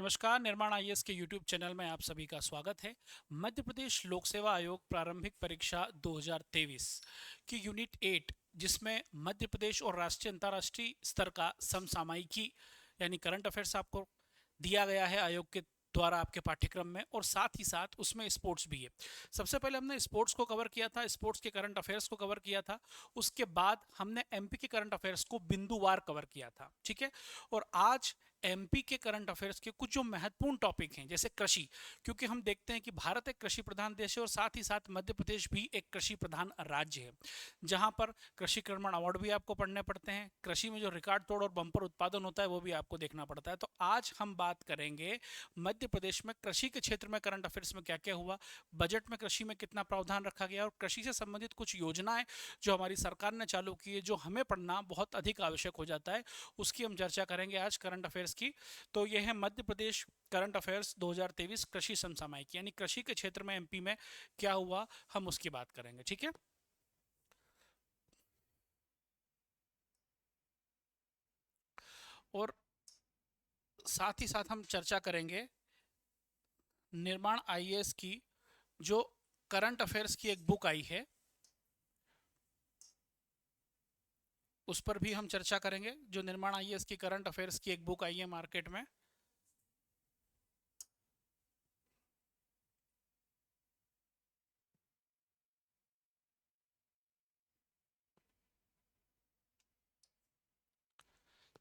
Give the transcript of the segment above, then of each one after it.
नमस्कार। निर्माण आईएएस के यूट्यूब चैनल में आप सभी का स्वागत है। मध्य प्रदेश लोक सेवा आयोग प्रारंभिक परीक्षा 2023 की यूनिट 8, जिसमें मध्य प्रदेश और राष्ट्रीय अंतर्राष्ट्रीय स्तर का समसामयिकी यानी करंट अफेयर्स आपको दिया गया है आयोग के द्वारा आपके पाठ्यक्रम में, और साथ ही साथ उसमें स्पोर्ट्स भी है। सबसे पहले हमने स्पोर्ट्स को कवर किया था, स्पोर्ट्स के करंट अफेयर्स को कवर किया था। उसके बाद हमने एमपी के करंट अफेयर्स को बिंदुवार कवर किया था, ठीक है। और आज एमपी के करंट अफेयर्स के कुछ जो महत्वपूर्ण टॉपिक हैं, जैसे कृषि, क्योंकि हम देखते हैं कि भारत एक कृषि प्रधान देश है और साथ ही साथ मध्य प्रदेश भी एक कृषि प्रधान राज्य है, जहां पर कृषि कर्मण अवार्ड भी आपको पढ़ने पड़ते हैं। कृषि में जो रिकॉर्ड तोड़ और बम्पर उत्पादन होता है वो भी आपको देखना पड़ता है। तो आज हम बात करेंगे मध्य प्रदेश में कृषि के क्षेत्र में करंट अफेयर्स में क्या क्या हुआ, बजट में कृषि में कितना प्रावधान रखा गया, और कृषि से संबंधित कुछ योजनाएं जो हमारी सरकार ने चालू की है, जो हमें पढ़ना बहुत अधिक आवश्यक हो जाता है, उसकी हम चर्चा करेंगे आज करंट अफेयर्स की। तो यह है मध्य प्रदेश करंट अफेयर्स 2023 कृषि समसामयिक, यानी कृषि के क्षेत्र में एमपी में क्या हुआ, हम उसकी बात करेंगे, ठीक है। और साथ ही साथ हम चर्चा करेंगे निर्माण आईएएस की जो करंट अफेयर्स की एक बुक आई है, उस पर भी हम चर्चा करेंगे। जो निर्माण आईएएस की करंट अफेयर्स की एक बुक आई है मार्केट में,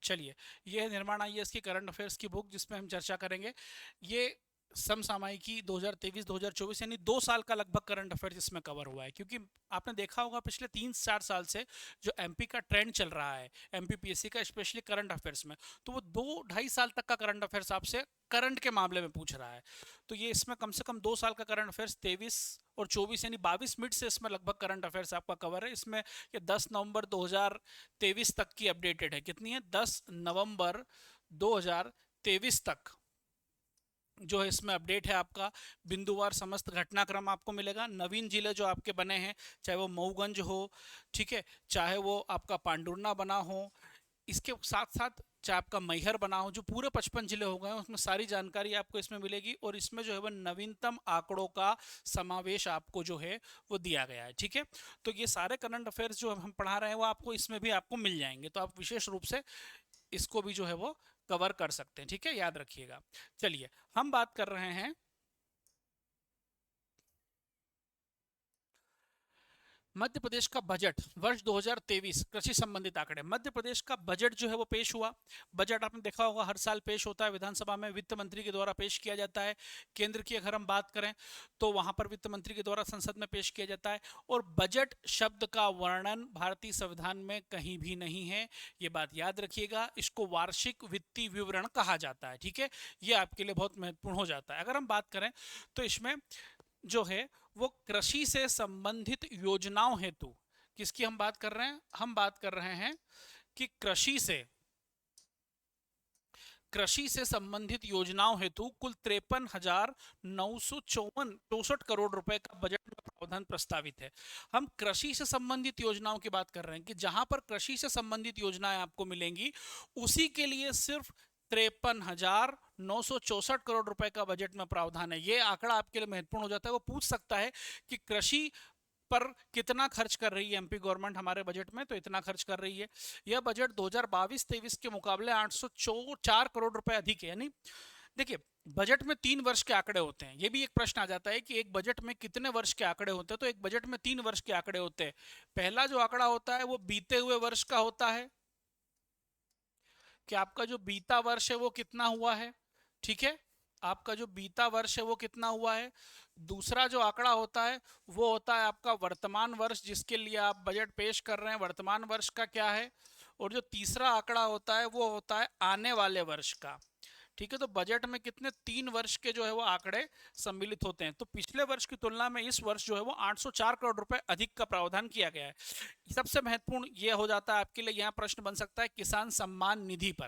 चलिए, ये है निर्माण आईएएस की करंट अफेयर्स की बुक, जिसमें हम चर्चा करेंगे। ये समसामयिकी 2023-2024 यानी 2 साल का लगभग करंट अफेयर्स इसमें कवर हुआ है, क्योंकि आपने देखा होगा पिछले 3-4 साल से जो एमपी का ट्रेंड चल रहा है, एमपी पीएससी का, स्पेशली करंट अफेयर्स में, तो वो 2-2.5 साल तक का करंट अफेयर्स आपसे करंट के मामले में पूछ रहा है। तो ये इसमें कम से कम 2 साल का करंट अफेयर्स 23 और 24 यानी 22 मिनट से इसमें लगभग करंट अफेयर्स आपका कवर है। इसमें ये 10 नवंबर 2023 तक की अपडेटेड है। कितनी है? 10 नवंबर 2023 तक जो है इसमें अपडेट है आपका। बिंदुवार समस्त घटनाक्रम आपको मिलेगा। नवीन जिले जो आपके बने हैं, चाहे वो मऊगंज हो, ठीक है, चाहे वो आपका पांडुरना बना हो, इसके साथ साथ चाहे आपका मैहर बना हो, जो पूरे 55 जिले हो गए, उसमें सारी जानकारी आपको इसमें मिलेगी। और इसमें जो है वो नवीनतम आंकड़ों का समावेश आपको जो है वो दिया गया है, ठीक है। तो ये सारे करंट अफेयर्स जो हम पढ़ा रहे हैं वो आपको इसमें भी आपको मिल जाएंगे, तो आप विशेष रूप से इसको भी जो है वो कवर कर सकते हैं, ठीक है, याद रखिएगा। चलिए, हम बात कर रहे हैं मध्य प्रदेश का बजट वर्ष 2023 कृषि संबंधित आंकड़े। मध्य प्रदेश का बजट जो है वो पेश हुआ। बजट आपने देखा होगा हर साल पेश होता है विधानसभा में, वित्त मंत्री के द्वारा पेश किया जाता है। केंद्र की अगर हम बात करें तो वहां पर वित्त मंत्री के द्वारा संसद में पेश किया जाता है। और बजट शब्द का वर्णन भारतीय संविधान में कहीं भी नहीं है, ये बात याद रखिएगा। इसको वार्षिक वित्तीय विवरण कहा जाता है, ठीक है। ये आपके लिए बहुत महत्वपूर्ण हो जाता है। अगर हम बात करें तो इसमें जो है वो कृषि से संबंधित योजनाओं हेतु, किसकी हम बात कर रहे हैं? हम बात कर रहे हैं कि कृषि से संबंधित योजनाओं हेतु कुल 53,954 करोड़ रुपए का बजट में प्रावधान प्रस्तावित है। हम कृषि से संबंधित योजनाओं की बात कर रहे हैं कि जहां पर कृषि से संबंधित योजनाएं आपको मिलेंगी, उसी के लिए सिर्फ 53,964 करोड़ रुपए का बजट में प्रावधान है। ये आंकड़ा आपके लिए महत्वपूर्ण हो जाता है। वो पूछ सकता है कि कृषि पर कितना खर्च कर रही है एमपी गवर्नमेंट हमारे बजट में, तो इतना खर्च कर रही है। यह बजट 2022-23 के मुकाबले 804 करोड़ रुपए अधिक है। यानी देखिए, बजट में 3 वर्ष के आंकड़े होते हैं। ये भी एक प्रश्न आ जाता है कि एक बजट में कितने वर्ष के आंकड़े होते हैं, तो एक बजट में 3 वर्ष के आंकड़े होते हैं। पहला जो आंकड़ा होता है वो बीते हुए वर्ष का होता है, कि आपका जो बीता वर्ष है वो कितना हुआ है, ठीक है। आपका जो बीता वर्ष है वो कितना हुआ है। दूसरा जो आंकड़ा होता है वो होता है आपका वर्तमान वर्ष, जिसके लिए आप बजट पेश कर रहे हैं, वर्तमान वर्ष का क्या है। और जो तीसरा आंकड़ा होता है वो होता है आने वाले वर्ष का, ठीक है। तो बजट में कितने 3 वर्ष के जो है वो आंकड़े सम्मिलित होते हैं। तो पिछले वर्ष की तुलना में इस वर्ष जो है वो 804 करोड़ रुपए अधिक का प्रावधान किया गया है। सबसे महत्वपूर्ण ये हो जाता है आपके लिए, यहाँ प्रश्न बन सकता है किसान सम्मान निधि पर,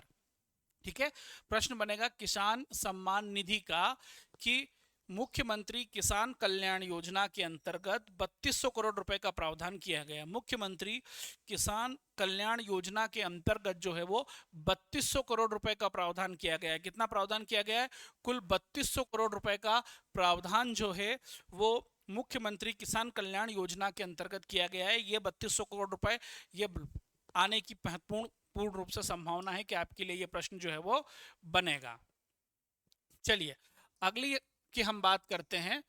ठीक है। प्रश्न बनेगा किसान सम्मान निधि का कि मुख्यमंत्री किसान कल्याण योजना के अंतर्गत 3200 करोड़ रुपए का प्रावधान किया गया। मुख्यमंत्री किसान कल्याण योजना के अंतर्गत जो है वो 3200 करोड़ रुपए का प्रावधान किया गया है। कितना प्रावधान किया गया है? कुल 3200 करोड़ रुपए का प्रावधान जो है वो मुख्यमंत्री किसान कल्याण योजना के अंतर्गत किया गया है। ये 3200 करोड़ रुपए ये आने की पूर्ण रूप से संभावना है कि आपके लिए ये प्रश्न जो है वो बनेगा। चलिए अगली की हम बात करते हैं।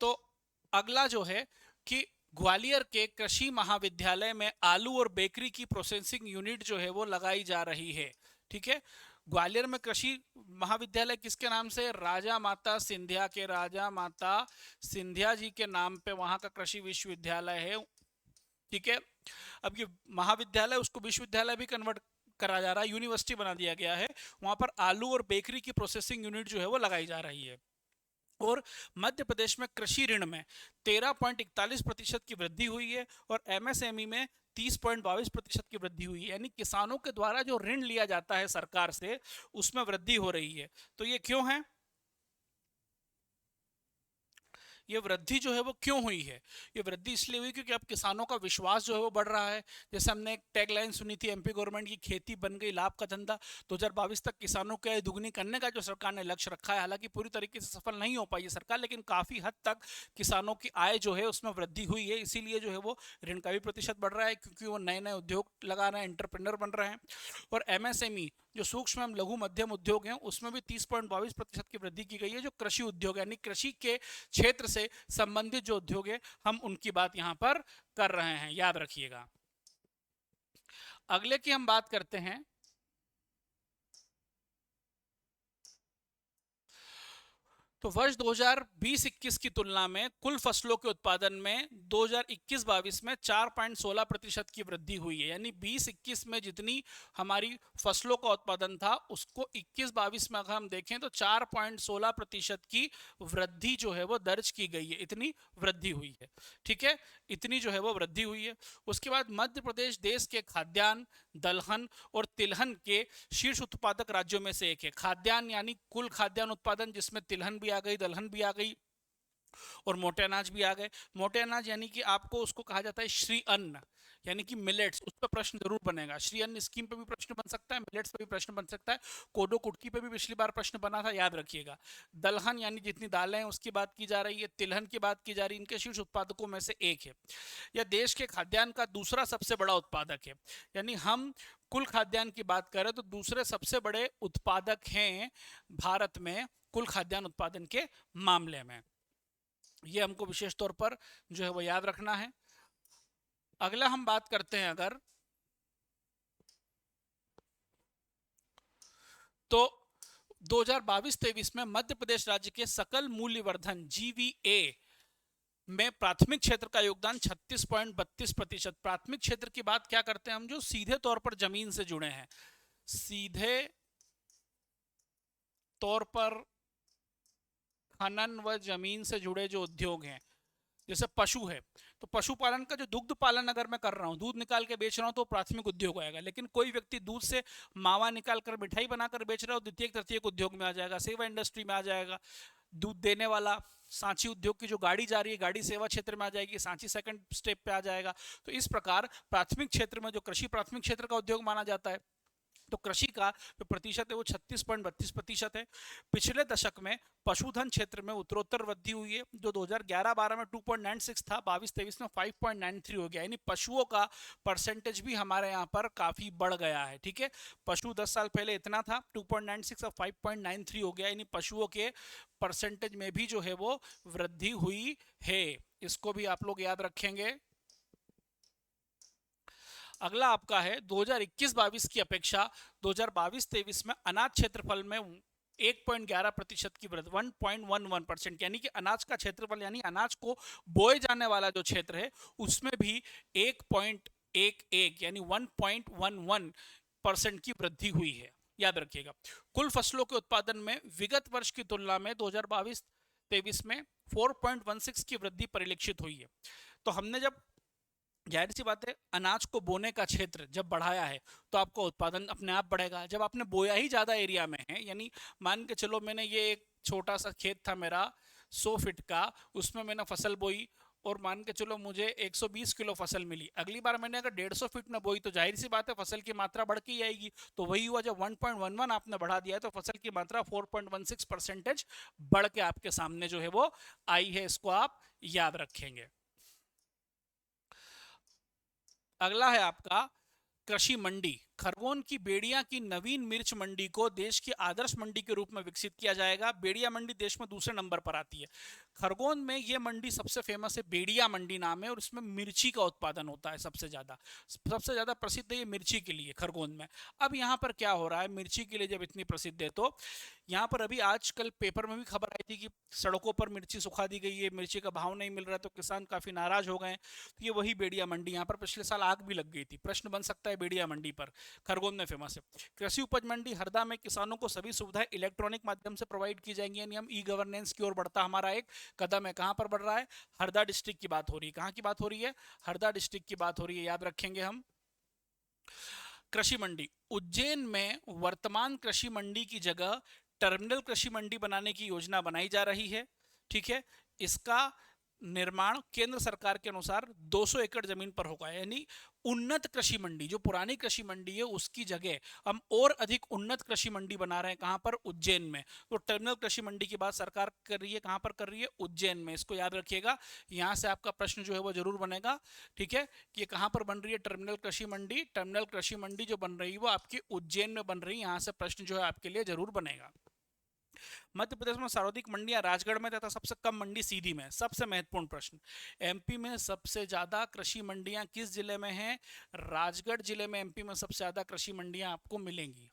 तो अगला जो है कि ग्वालियर के कृषि महाविद्यालय में आलू और बेकरी की प्रोसेसिंग यूनिट जो है वो लगाई जा रही है। ठीक है, ग्वालियर में कृषि महाविद्यालय किसके नाम से? राजा माता सिंधिया के, राजा माता सिंधिया जी के नाम पे वहां का कृषि विश्वविद्यालय है। ठीक है, अब ये महाविद्यालय उसको विश्वविद्यालय भी कन्वर्ट करा जा रहा है, यूनिवर्सिटी बना दिया गया है। वहां पर आलू और बेकरी की प्रोसेसिंग यूनिट जो है वो लगाई जा रही है। और मध्य प्रदेश में कृषि ऋण में 13.41% की वृद्धि हुई है और एमएसएमई में 30.22% की वृद्धि हुई है। यानी किसानों के द्वारा जो ऋण लिया जाता है सरकार से उसमें वृद्धि हो रही है। तो ये क्यों है? ये वृद्धि जो है वो क्यों हुई है? ये वृद्धि इसलिए हुई क्योंकि अब किसानों का विश्वास जो है वो बढ़ रहा है। जैसे हमने एक टैगलाइन सुनी थी एमपी गवर्नमेंट की, खेती बन गई लाभ का धंधा। 2022 तक किसानों की आय दुगनी करने का जो सरकार ने लक्ष्य रखा है, हालांकि पूरी तरीके से सफल नहीं हो पाई है सरकार, लेकिन काफी हद तक किसानों की आय जो है उसमें वृद्धि हुई है। इसीलिए जो है वो ऋण का भी प्रतिशत बढ़ रहा है, क्योंकि वो नए नए उद्योग लगा रहे हैं, एंटरप्रेन्योर बन रहे हैं। और एमएसएमई जो सूक्ष्म एवं लघु मध्यम उद्योग हैं उसमें भी 30.22% की वृद्धि की गई है। जो कृषि उद्योग यानी कृषि के क्षेत्र से संबंधित जो उद्योग है हम उनकी बात यहां पर कर रहे हैं, याद रखिएगा। अगले की हम बात करते हैं। तो वर्ष 2020-21 की तुलना में कुल फसलों के उत्पादन में 2021-22 में 4.16% की वृद्धि हुई है। यानी 20-21 में जितनी हमारी फसलों का उत्पादन था उसको 21-22 में अगर हम देखें तो 4.16% की वृद्धि जो है वो दर्ज की गई है। इतनी वृद्धि हुई है। ठीक है, इतनी जो है वो वृद्धि हुई है। उसके बाद मध्य प्रदेश देश के खाद्यान्न, दलहन और तिलहन के शीर्ष उत्पादक राज्यों में से एक है। खाद्यान्न यानी कुल खाद्यान्न उत्पादन जिसमें तिलहन भी आ गई, दलहन भी आ गई और मोटे अनाज भी आ गए। मोटे अनाज यानी कि आपको उसको कहा जाता है श्री अन्न, यानी कि मिलेट्स। उस पर प्रश्न जरूर बनेगा। श्री अन्न स्कीम पे भी प्रश्न बन सकता है, मिलेट्स पे भी प्रश्न बन सकता है, कोडो कुटकी पे भी पिछली बार प्रश्न बना था, याद रखिएगा। दलहन यानी जितनी दालें हैं उसकी बात की जा रही है, तिलहन की बात की जा रही है। इनके शीर्ष उत्पादकों में से एक है। यह देश के खाद्यान्न का दूसरा सबसे बड़ा उत्पादक है। यानी हम कुल खाद्यान्न की बात करें तो दूसरे सबसे बड़े उत्पादक हैं भारत में कुल खाद्यान्न उत्पादन के मामले में। ये हमको विशेष तौर पर जो है वो याद रखना है। अगला हम बात करते हैं अगर, तो 2022-23 में मध्य प्रदेश राज्य के सकल मूल्यवर्धन जीवीए में प्राथमिक क्षेत्र का योगदान 36.32%। प्राथमिक क्षेत्र की बात क्या करते हैं हम? जो सीधे तौर पर जमीन से जुड़े हैं, सीधे तौर पर खनन व जमीन से जुड़े जो उद्योग हैं। जैसे पशु है तो पशुपालन का जो दुग्ध पालन अगर मैं कर रहा हूँ, दूध निकाल के बेच रहा हूँ तो प्राथमिक उद्योग आएगा। लेकिन कोई व्यक्ति दूध से मावा निकाल कर मिठाई बनाकर बेच रहा है, द्वितीय तृतीयक उद्योग में आ जाएगा, सेवा इंडस्ट्री में आ जाएगा। दूध देने वाला सांची उद्योग की जो गाड़ी जा रही है, गाड़ी सेवा क्षेत्र में आ जाएगी, सांची सेकंड स्टेप पे आ जाएगा। तो इस प्रकार प्राथमिक क्षेत्र में जो कृषि प्राथमिक क्षेत्र का उद्योग माना जाता है, तो कृषि का जो प्रतिशत है वो 36.32% है। पिछले दशक में पशुधन क्षेत्र में उत्तरोत्तर वृद्धि हुई है। जो 2011-12 में 2.96 था, 22-23 में 5.93 हो गया। यानी पशुओं का परसेंटेज भी हमारे यहाँ पर काफी बढ़ गया है। ठीक है, पशु 10 साल पहले इतना था 2.96 और 5.93 हो गया। यानी पशुओं के परसेंटेज में भी जो है वो वृद्धि हुई है। इसको भी आप लोग याद रखेंगे। अगला आपका है 2021-22 की अपेक्षा 2022-23 में अनाज क्षेत्रफल में 1.11% की वृद्धि, 1.11%। यानी कि अनाज का क्षेत्रफल यानी अनाज को बोए जाने वाला जो क्षेत्र है उसमें भी 1.11 यानी 1.11% की वृद्धि हुई है, याद रखिएगा। कुल फसलों के उत्पादन में विगत वर्ष की तुलना में 2022-23 में 4.16 की वृद्धि परिलक्षित हुई है। तो हमने जब जाहिर सी बात है, अनाज को बोने का क्षेत्र जब बढ़ाया है तो आपका उत्पादन अपने आप बढ़ेगा। जब आपने बोया ही ज्यादा एरिया में है, यानी मान के चलो मैंने ये एक छोटा सा खेत था मेरा 100 फीट का, उसमें मैंने फसल बोई और मान के चलो मुझे 120 किलो फसल मिली। अगली बार मैंने अगर 150 फीट में बोई तो जाहिर सी बात है फसल की मात्रा बढ़ के ही आएगी। तो वही हुआ, जब 1.11 आपने बढ़ा दिया है तो फसल की मात्रा 4.16% बढ़ के आपके सामने जो है वो आई है। इसको आप याद रखेंगे। अगला है आपका कृषि मंडी। खरगोन की बेड़िया की नवीन मिर्च मंडी को देश की आदर्श मंडी के रूप में विकसित किया जाएगा। बेड़िया मंडी देश में दूसरे नंबर पर आती है। खरगोन में ये मंडी सबसे फेमस है, बेड़िया मंडी नाम है, और इसमें मिर्ची का उत्पादन होता है सबसे ज्यादा प्रसिद्ध है ये मिर्ची के लिए खरगोन में। अब यहाँ पर क्या हो रहा है, मिर्ची के लिए जब इतनी प्रसिद्ध है तो यहाँ पर अभी आजकल पेपर में भी खबर आई थी कि सड़कों पर मिर्ची सुखा दी गई है, मिर्ची का भाव नहीं मिल रहा है, तो किसान काफी नाराज हो गए। तो ये वही बेड़िया मंडी, यहाँ पर पिछले साल आग भी लग गई थी। प्रश्न बन सकता है बेड़िया मंडी पर, खरगोन में फेमस है। कृषि उपज मंडी हरदा में किसानों को सभी सुविधाएं इलेक्ट्रॉनिक माध्यम से प्रोवाइड की जाएंगी, यानी हम ई गवर्नेंस की ओर बढ़ता हमारा एक कदम है। कहां पर बढ़ रहा है, हरदा डिस्ट्रिक्ट की बात हो रही है। कहां की बात हो रही है, हरदा डिस्ट्रिक्ट की बात हो रही है, याद रखेंगे हम। कृषि मंडी उज्जैन में वर्तमान कृषि मंडी की जगह टर्मिनल कृषि मंडी बनाने की योजना बनाई जा रही है। ठीक है, इसका निर्माण केंद्र सरकार के अनुसार 200 एकड़ जमीन पर होगा, यानी उन्नत कृषि मंडी, जो पुरानी कृषि मंडी है उसकी जगह हम और अधिक उन्नत कृषि मंडी बना रहे हैं। कहां पर, उज्जैन में। तो टर्मिनल कृषि मंडी की बात सरकार कर रही है, कहां पर कर रही है, उज्जैन में। इसको याद रखिएगा, यहां से आपका प्रश्न जो है वो जरूर बनेगा। ठीक है, कि ये कहां पर बन रही है टर्मिनल कृषि मंडी। टर्मिनल कृषि मंडी जो बन रही है वो आपकी उज्जैन में बन रही है। यहां से प्रश्न जो है आपके लिए जरूर बनेगा। मध्य प्रदेश में सर्वाधिक मंडियां राजगढ़ में तथा सबसे कम मंडी सीधी में। सबसे महत्वपूर्ण प्रश्न, एमपी में सबसे ज्यादा कृषि मंडियां किस जिले में हैं, राजगढ़ जिले में एमपी में सबसे ज्यादा कृषि मंडियां आपको मिलेंगी।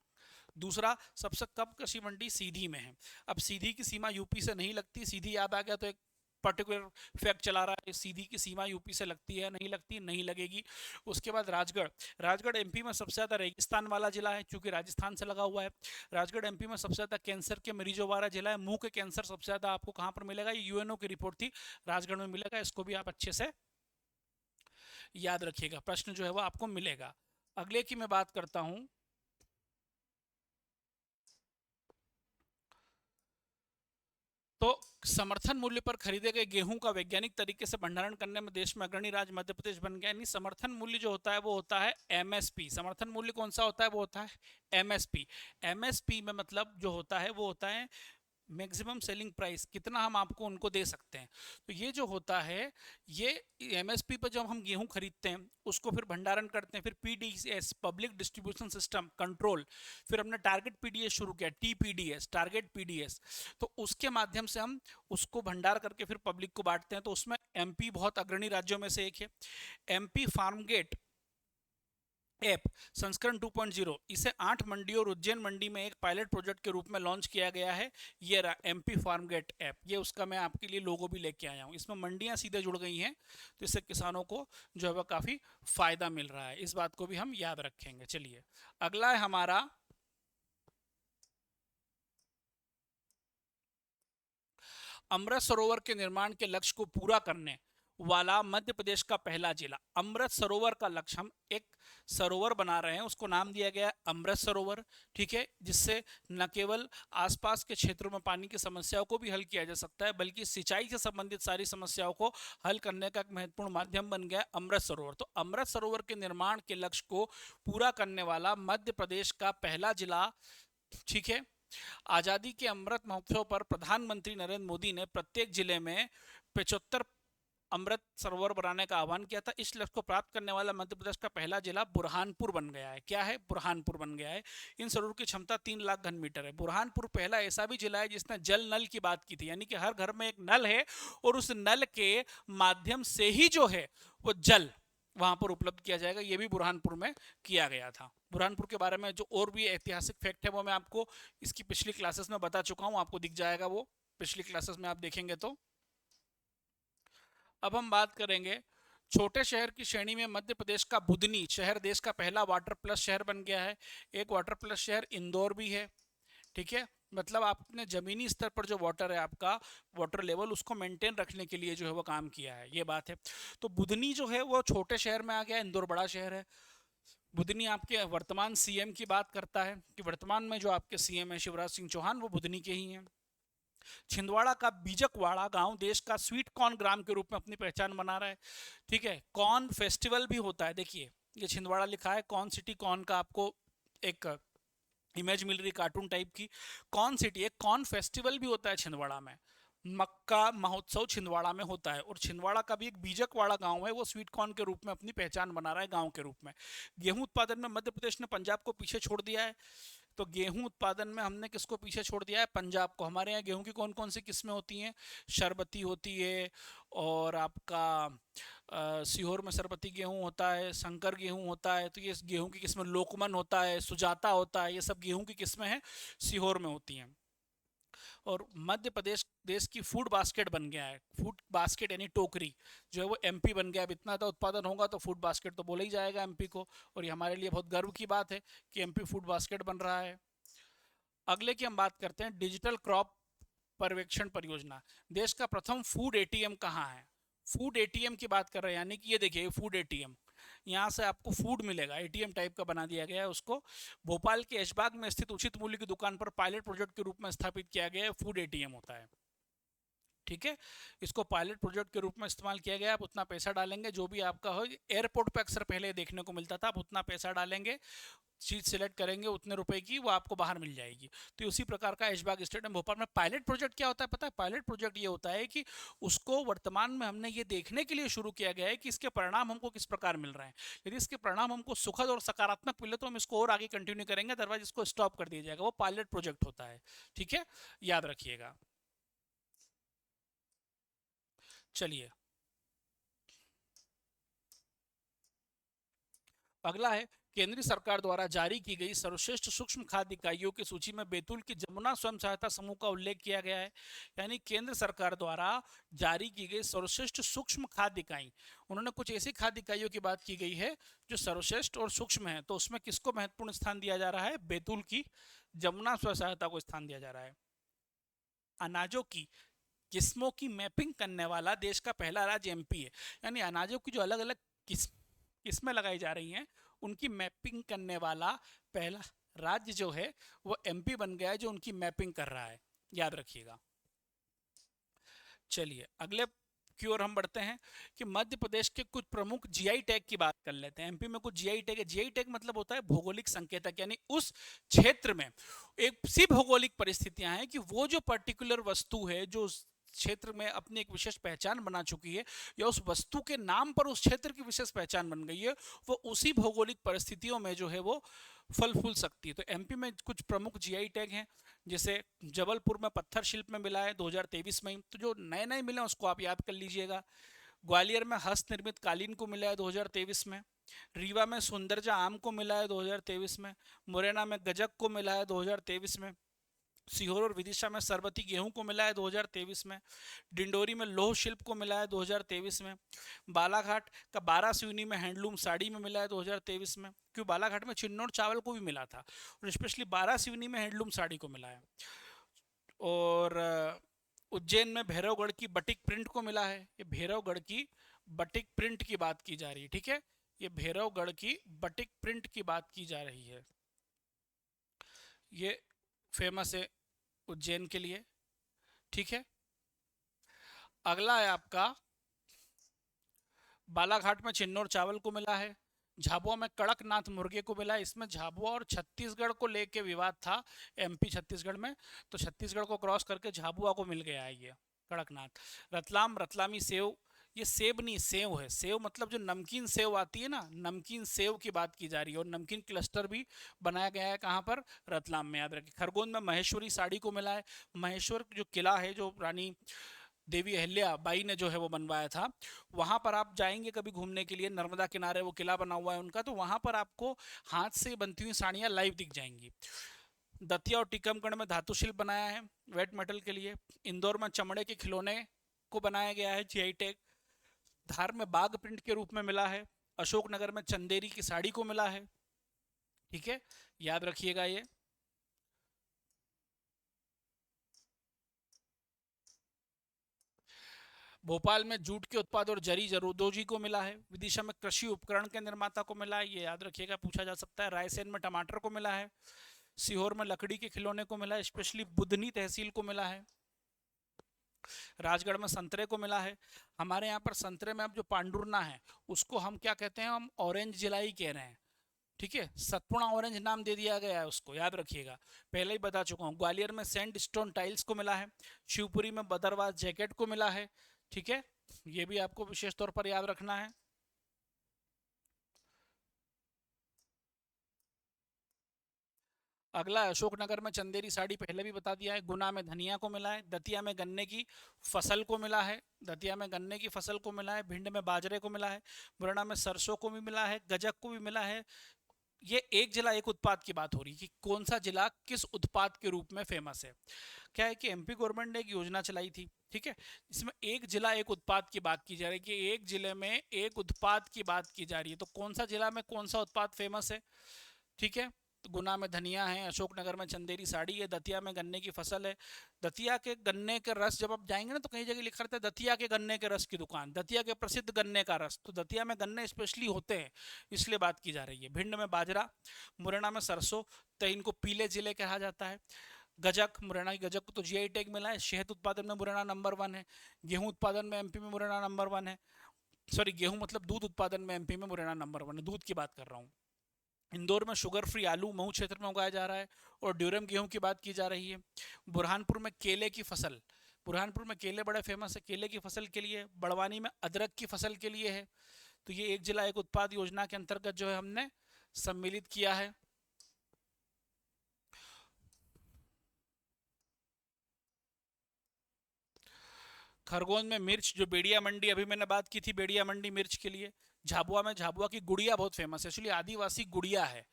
दूसरा, सबसे कम कृषि मंडी सीधी में है। अब सीधी की सीमा यूपी से नहीं लगती, सीधी याद आ गया तो एक पर्टिकुलर फैक्ट चला रहा है, सीधी की सीमा यूपी से लगती है, नहीं लगती, नहीं लगेगी। उसके बाद राजगढ़, राजगढ़ एमपी में सबसे ज्यादा रेगिस्तान वाला जिला है क्योंकि राजस्थान से लगा हुआ है। राजगढ़ एमपी में सबसे ज्यादा कैंसर के मरीजों वाला जिला है। मुंह के कैंसर सबसे ज्यादा आपको कहां पर मिलेगा, ये यूएनओ की रिपोर्ट थी, राजगढ़ में मिलेगा। इसको भी आप अच्छे से याद रखिएगा, प्रश्न जो है वो आपको मिलेगा। अगले की मैं बात करता हूं, तो समर्थन मूल्य पर खरीदे गए गेहूं का वैज्ञानिक तरीके से भंडारण करने में देश में अग्रणी राज्य मध्य प्रदेश बन गया। यानी समर्थन मूल्य जो होता है वो होता है एमएसपी। समर्थन मूल्य कौन सा होता है, वो होता है एमएसपी। एमएसपी में मतलब जो होता है वो होता है मैक्सिमम सेलिंग प्राइस, कितना हम आपको उनको दे सकते हैं। तो ये जो होता है, ये एमएसपी पर जब हम गेहूं खरीदते हैं उसको फिर भंडारण करते हैं, फिर PDS public distribution system control, फिर हमने टारगेट पीडीएस शुरू किया, टीपीडीएस टारगेट पीडीएस, तो उसके माध्यम से हम उसको भंडार करके फिर पब्लिक को बांटते हैं। तो उसमें एमपी बहुत अग्रणी राज्यों में से एक है। एमपी फार्मगेट ऐप संस्करण 2.0, इसे 8 मंडियों और उज्जैन मंडी में एक पायलट प्रोजेक्ट के रूप में लॉन्च किया गया है। ये रहा एमपी फार्मगेट ऐप, ये उसका मैं आपके लिए लोगो भी लेके आया हूँ। इसमें मंडियां सीधे जुड़ गई हैं, तो इससे किसानों को जो है वह काफी फायदा मिल रहा है। इस बात को भी हम याद रखेंगे। चलिए, अगला है हमारा अमृत सरोवर के निर्माण के लक्ष्य को पूरा करने वाला मध्य प्रदेश का पहला जिला। अमृत सरोवर का लक्ष्य, हम एक सरोवर बना रहे हैं, उसको नाम दिया गया है अमृत सरोवर। ठीक है, जिससे न केवल आसपास के क्षेत्रों में पानी की समस्याओं को भी हल किया जा सकता है, बल्कि सिंचाई से संबंधित सारी समस्याओं को हल करने का एक महत्वपूर्ण माध्यम बन गया अमृत सरोवर। तो अमृत सरोवर के निर्माण के लक्ष्य को पूरा करने वाला मध्य प्रदेश का पहला जिला। ठीक है, आजादी के अमृत महोत्सव पर प्रधानमंत्री नरेंद्र मोदी ने प्रत्येक जिले में 75 अमृत सरोवर बनाने का आह्वान किया था। इस लक्ष्य को प्राप्त करने वाला मध्य प्रदेश का पहला जिला बुरहानपुर बन गया है। क्या है, बुरहानपुर बन गया है। इन सरोवर की क्षमता 3 लाख घन मीटर है। बुरहानपुर पहला ऐसा भी जिला है जिसने जल नल की बात की थी, यानी कि हर घर में एक नल है और उस नल के माध्यम से ही जो है वो जल वहां पर उपलब्ध किया जाएगा। ये भी बुरहानपुर में किया गया था। बुरहानपुर के बारे में जो और भी ऐतिहासिक फैक्ट है वो मैं आपको इसकी पिछली क्लासेस में बता चुका हूं, आपको दिख जाएगा वो पिछली क्लासेस में आप देखेंगे तो। अब हम बात करेंगे छोटे शहर की श्रेणी में मध्य प्रदेश का बुधनी शहर देश का पहला वाटर प्लस शहर बन गया है। एक वाटर प्लस शहर इंदौर भी है। ठीक है, मतलब आपने जमीनी स्तर पर जो वाटर है आपका, वाटर लेवल उसको मेंटेन रखने के लिए जो है वो काम किया है, ये बात है। तो बुधनी जो है वो छोटे शहर में आ गया, इंदौर बड़ा शहर है। बुधनी आपके वर्तमान सीएम की बात करता है कि वर्तमान में जो आपके सीएम है शिवराज सिंह चौहान, वो बुधनी के ही हैं। छिंदवाड़ा का बीजकवाड़ा गांव देश का स्वीट कॉर्न ग्राम के रूप में अपनी पहचान बना रहा है। ठीक है, कॉर्न फेस्टिवल भी होता है, देखिए ये छिंदवाड़ा लिखा है, कॉर्न सिटी कॉर्न का आपको एक इमेज मिल रही कार्टून टाइप की। कॉर्न सिटी, एक कॉर्न फेस्टिवल भी होता है छिंदवाड़ा में, मक्का महोत्सव छिंदवाड़ा में होता है। और छिंदवाड़ा का भी एक बीजकवाड़ा गांव है, वो स्वीट कॉर्न के रूप में अपनी पहचान बना रहा है गांव के रूप में। गेहूं उत्पादन में मध्य प्रदेश ने पंजाब को पीछे छोड़ दिया है। तो गेहूं उत्पादन में हमने किसको पीछे छोड़ दिया है? पंजाब को। हमारे यहाँ गेहूं की कौन कौन सी किस्में होती हैं? शरबती होती है, और आपका सीहोर में सरबती गेहूं होता है, संकर गेहूं होता है। तो ये गेहूं की किस्में, लोकमन होता है, सुजाता होता है, ये सब गेहूं की किस्में हैं, सीहोर में होती हैं। और मध्य प्रदेश देश की फूड बास्केट बन गया है। फूड बास्केट यानी टोकरी जो है वो एमपी बन गया। अब इतना ज़्यादा उत्पादन होगा तो फूड बास्केट तो बोला ही जाएगा एमपी को, और ये हमारे लिए बहुत गर्व की बात है कि एमपी फूड बास्केट बन रहा है। अगले की हम बात करते हैं, डिजिटल क्रॉप पर्यवेक्षण परियोजना। देश का प्रथम फूड एटीएम कहाँ है? फूड एटीएम की बात कर रहे हैं, यानी कि ये देखिए फूड एटीएम, यहाँ से आपको फूड मिलेगा, एटीएम टाइप का बना दिया गया है उसको। भोपाल के ऐशबाग में स्थित उचित मूल्य की दुकान पर पायलट प्रोजेक्ट के रूप में स्थापित किया गया है, फूड एटीएम होता है। ठीक है, इसको पायलट प्रोजेक्ट के रूप में इस्तेमाल किया गया। आप उतना पैसा डालेंगे जो भी आपका हो, एयरपोर्ट पे अक्सर पहले देखने को मिलता था, आप उतना पैसा डालेंगे, चीज सिलेक्ट करेंगे उतने रुपए की, वो आपको बाहर मिल जाएगी। तो उसी प्रकार का ऐशबाग स्टेडियम भोपाल में पायलट प्रोजेक्ट क्या होता है पता है? पायलट प्रोजेक्ट ये होता है कि उसको वर्तमान में हमने ये देखने के लिए शुरू किया गया है कि इसके परिणाम हमको किस प्रकार मिल रहे हैं। यदि इसके परिणाम हमको सुखद और सकारात्मक मिले तो हम इसको और आगे कंटिन्यू करेंगे, अदरवाइज इसको स्टॉप कर दिया जाएगा। वो पायलट प्रोजेक्ट होता है, ठीक है, याद रखिएगा। चलिए, अगला है, केंद्र सरकार द्वारा जारी की गई सर्वश्रेष्ठ सूक्ष्म खाद्य इकाइयों की सूची में बैतूल की जमुना स्वयं सहायता समूह का उल्लेख किया गया है। यानी केंद्र सरकार द्वारा जारी की गई सर्वश्रेष्ठ सूक्ष्म खाद्य इकाई, उन्होंने कुछ ऐसी खाद्य इकाइयों की बात की गई है जो सर्वश्रेष्ठ और सूक्ष्म है, तो उसमें किसको महत्वपूर्ण स्थान दिया जा रहा है? बैतूल की जमुना स्वयं सहायता को स्थान दिया जा रहा है। अनाजों की किस्मों की मैपिंग करने वाला देश का पहला राज्य एमपी है। यानी अनाजों की जो अलग अलग किस्में लगाई जा रही हैं, उनकी मैपिंग करने वाला पहला राज्य जो है वो एमपी बन गया है, जो उनकी मैपिंग कर रहा है, याद रखिएगा। चलिए अगले की ओर हम बढ़ते हैं कि मध्य प्रदेश के कुछ प्रमुख जीआई टैग की बात कर लेते हैं। एमपी में कुछ जीआई टैग है। जीआई टैग मतलब होता है भौगोलिक संकेतक, यानी उस क्षेत्र में एक सी भौगोलिक परिस्थितियां हैं कि वो जो पर्टिकुलर वस्तु है जो क्षेत्र में अपनी एक विशेष पहचान बना चुकी है, या उस वस्तु के नाम पर उस क्षेत्र की विशेष पहचान बन गई है, वो उसी भौगोलिक परिस्थितियों में जो है वो फल फूल सकती है। तो एमपी में कुछ प्रमुख जीआई टैग हैं, जैसे जबलपुर में पत्थर शिल्प में मिला है 2023 में, तो जो नए नए मिले उसको आप याद कर लीजिएगा। ग्वालियर में हस्त निर्मित कालीन को मिला है 2023 में। रीवा में सौंदर्य आम को मिला है 2023 में। मुरैना में गजक को मिला है 2023 में। सीहोर और विदिशा में सरबती गेहूं को मिला है 2023 में। डिंडोरी में लोह शिल्प को मिला है 2023 में। बालाघाट का बारासिवनी में हैंडलूम साड़ी में मिला है 2023 में, क्यों बालाघाट में चिन्नौर चावल को भी मिला था, और स्पेशली बारासिवनी में हैंडलूम साड़ी को मिला है। और उज्जैन में भैरवगढ़ की बटिक प्रिंट को मिला है। ये भैरवगढ़ की बटिक प्रिंट की बात की जा रही है, ठीक है, ये भैरवगढ़ की बटिक प्रिंट की बात की जा रही है। ये फेमस है उज्जैन के लिए, ठीक है। अगला है आपका, बालाघाट में चिन्नौर चावल को मिला है। झाबुआ में कड़कनाथ मुर्गे को मिला है। इसमें झाबुआ और छत्तीसगढ़ को लेके विवाद था, एमपी छत्तीसगढ़ में, तो छत्तीसगढ़ को क्रॉस करके झाबुआ को मिल गया है ये कड़कनाथ। रतलाम रतलामी सेव, ये सेब नहीं सेव है। सेव मतलब जो नमकीन सेव आती है ना, नमकीन सेव की बात की जा रही है। और नमकीन क्लस्टर भी बनाया गया है कहाँ पर? रतलाम में, याद रखिए। खरगोन में महेश्वरी साड़ी को मिला है। महेश्वर जो किला है, जो रानी देवी अहिल्या बाई ने जो है वो बनवाया था, वहां पर आप जाएंगे कभी घूमने के लिए, नर्मदा किनारे वो किला बना हुआ है उनका, तो वहां पर आपको हाथ से बनती हुई साड़ियां लाइव दिख जाएंगी। दतिया और टीकमगढ़ में धातु शिल्प बनाया है वेट मेटल के लिए। इंदौर में चमड़े के खिलौने को बनाया गया है, जीआई टैग। धार में बाघ प्रिंट के रूप में मिला है। अशोकनगर में चंदेरी की साड़ी को मिला है, ठीक है, याद रखिएगा ये। भोपाल में जूट के उत्पाद और जरी जरोदोजी को मिला है। विदिशा में कृषि उपकरण के निर्माता को मिला है, ये याद रखिएगा, पूछा जा सकता है। रायसेन में टमाटर को मिला है। सीहोर में लकड़ी के खिलौने को मिला है, स्पेशली बुधनी तहसील को मिला है। राजगढ़ में संतरे को मिला है। हमारे यहाँ पर संतरे में अब जो पांडुरना है उसको हम क्या कहते हैं, हम ऑरेंज जिलाई कह रहे हैं, ठीक है। सतपुड़ा ऑरेंज नाम दे दिया गया है उसको, याद रखिएगा, पहले ही बता चुका हूँ। ग्वालियर में सैंड स्टोन टाइल्स को मिला है। शिवपुरी में बदरवास जैकेट को मिला है, ठीक है, ये भी आपको विशेष तौर पर याद रखना है। अगला अशोकनगर में चंदेरी साड़ी, पहले भी बता दिया है। गुना में धनिया को मिला है। दतिया में गन्ने की फसल को मिला है। दतिया में गन्ने की फसल को मिला है। भिंड में बाजरे को मिला है। मुरैना में सरसों को भी मिला है। गजक को भी मिला है। ये एक जिला एक उत्पाद की बात हो रही है कि कौन सा जिला किस उत्पाद के रूप में फेमस है। क्या है कि एमपी गवर्नमेंट ने एक योजना चलाई थी, ठीक है, इसमें एक जिला एक उत्पाद की बात की जा रही है कि एक जिले में एक उत्पाद की बात की जा रही है, तो कौन सा जिला में कौन सा उत्पाद फेमस है, ठीक है। तो गुना में धनिया है, अशोकनगर में चंदेरी साड़ी है, दतिया में गन्ने की फसल है। दतिया के गन्ने के रस, जब आप जाएंगे ना तो कई जगह लिखा रहता है दतिया के गन्ने के रस की दुकान, दतिया के प्रसिद्ध गन्ने का रस, तो दतिया में गन्ने स्पेशली होते हैं, इसलिए बात की जा रही है। भिंड में बाजरा, मुरैना में सरसों, तो इनको पीले जिले कहा जाता है। गजक, मुरैना की गजक को तो जीआई टैग मिला है। शहद उत्पादन में मुरैना नंबर 1 है। गेहूं उत्पादन में एमपी में मुरैना नंबर 1 है। सॉरी, गेहूं मतलब दूध उत्पादन में एमपी में मुरैना नंबर 1 है, दूध की बात कर रहा हूँ। इंदौर में शुगर फ्री आलू मऊ क्षेत्र में उगाया जा रहा है और ड्यूरम गेहूं की बात की जा रही है। बुरहानपुर में केले की फसल, बुरहानपुर में केले बड़े फेमस है केले की फसल के लिए। बड़वानी में अदरक की फसल के लिए है। तो ये एक जिला एक उत्पाद योजना के अंतर्गत जो है हमने सम्मिलित किया है। खरगोन में मिर्च, जो बेड़िया मंडी अभी मैंने बात की थी, बेड़िया मंडी मिर्च के लिए। झाबुआ में झाबुआ की गुड़िया बहुत फेमस है, एक्चुअली आदिवासी गुड़िया है,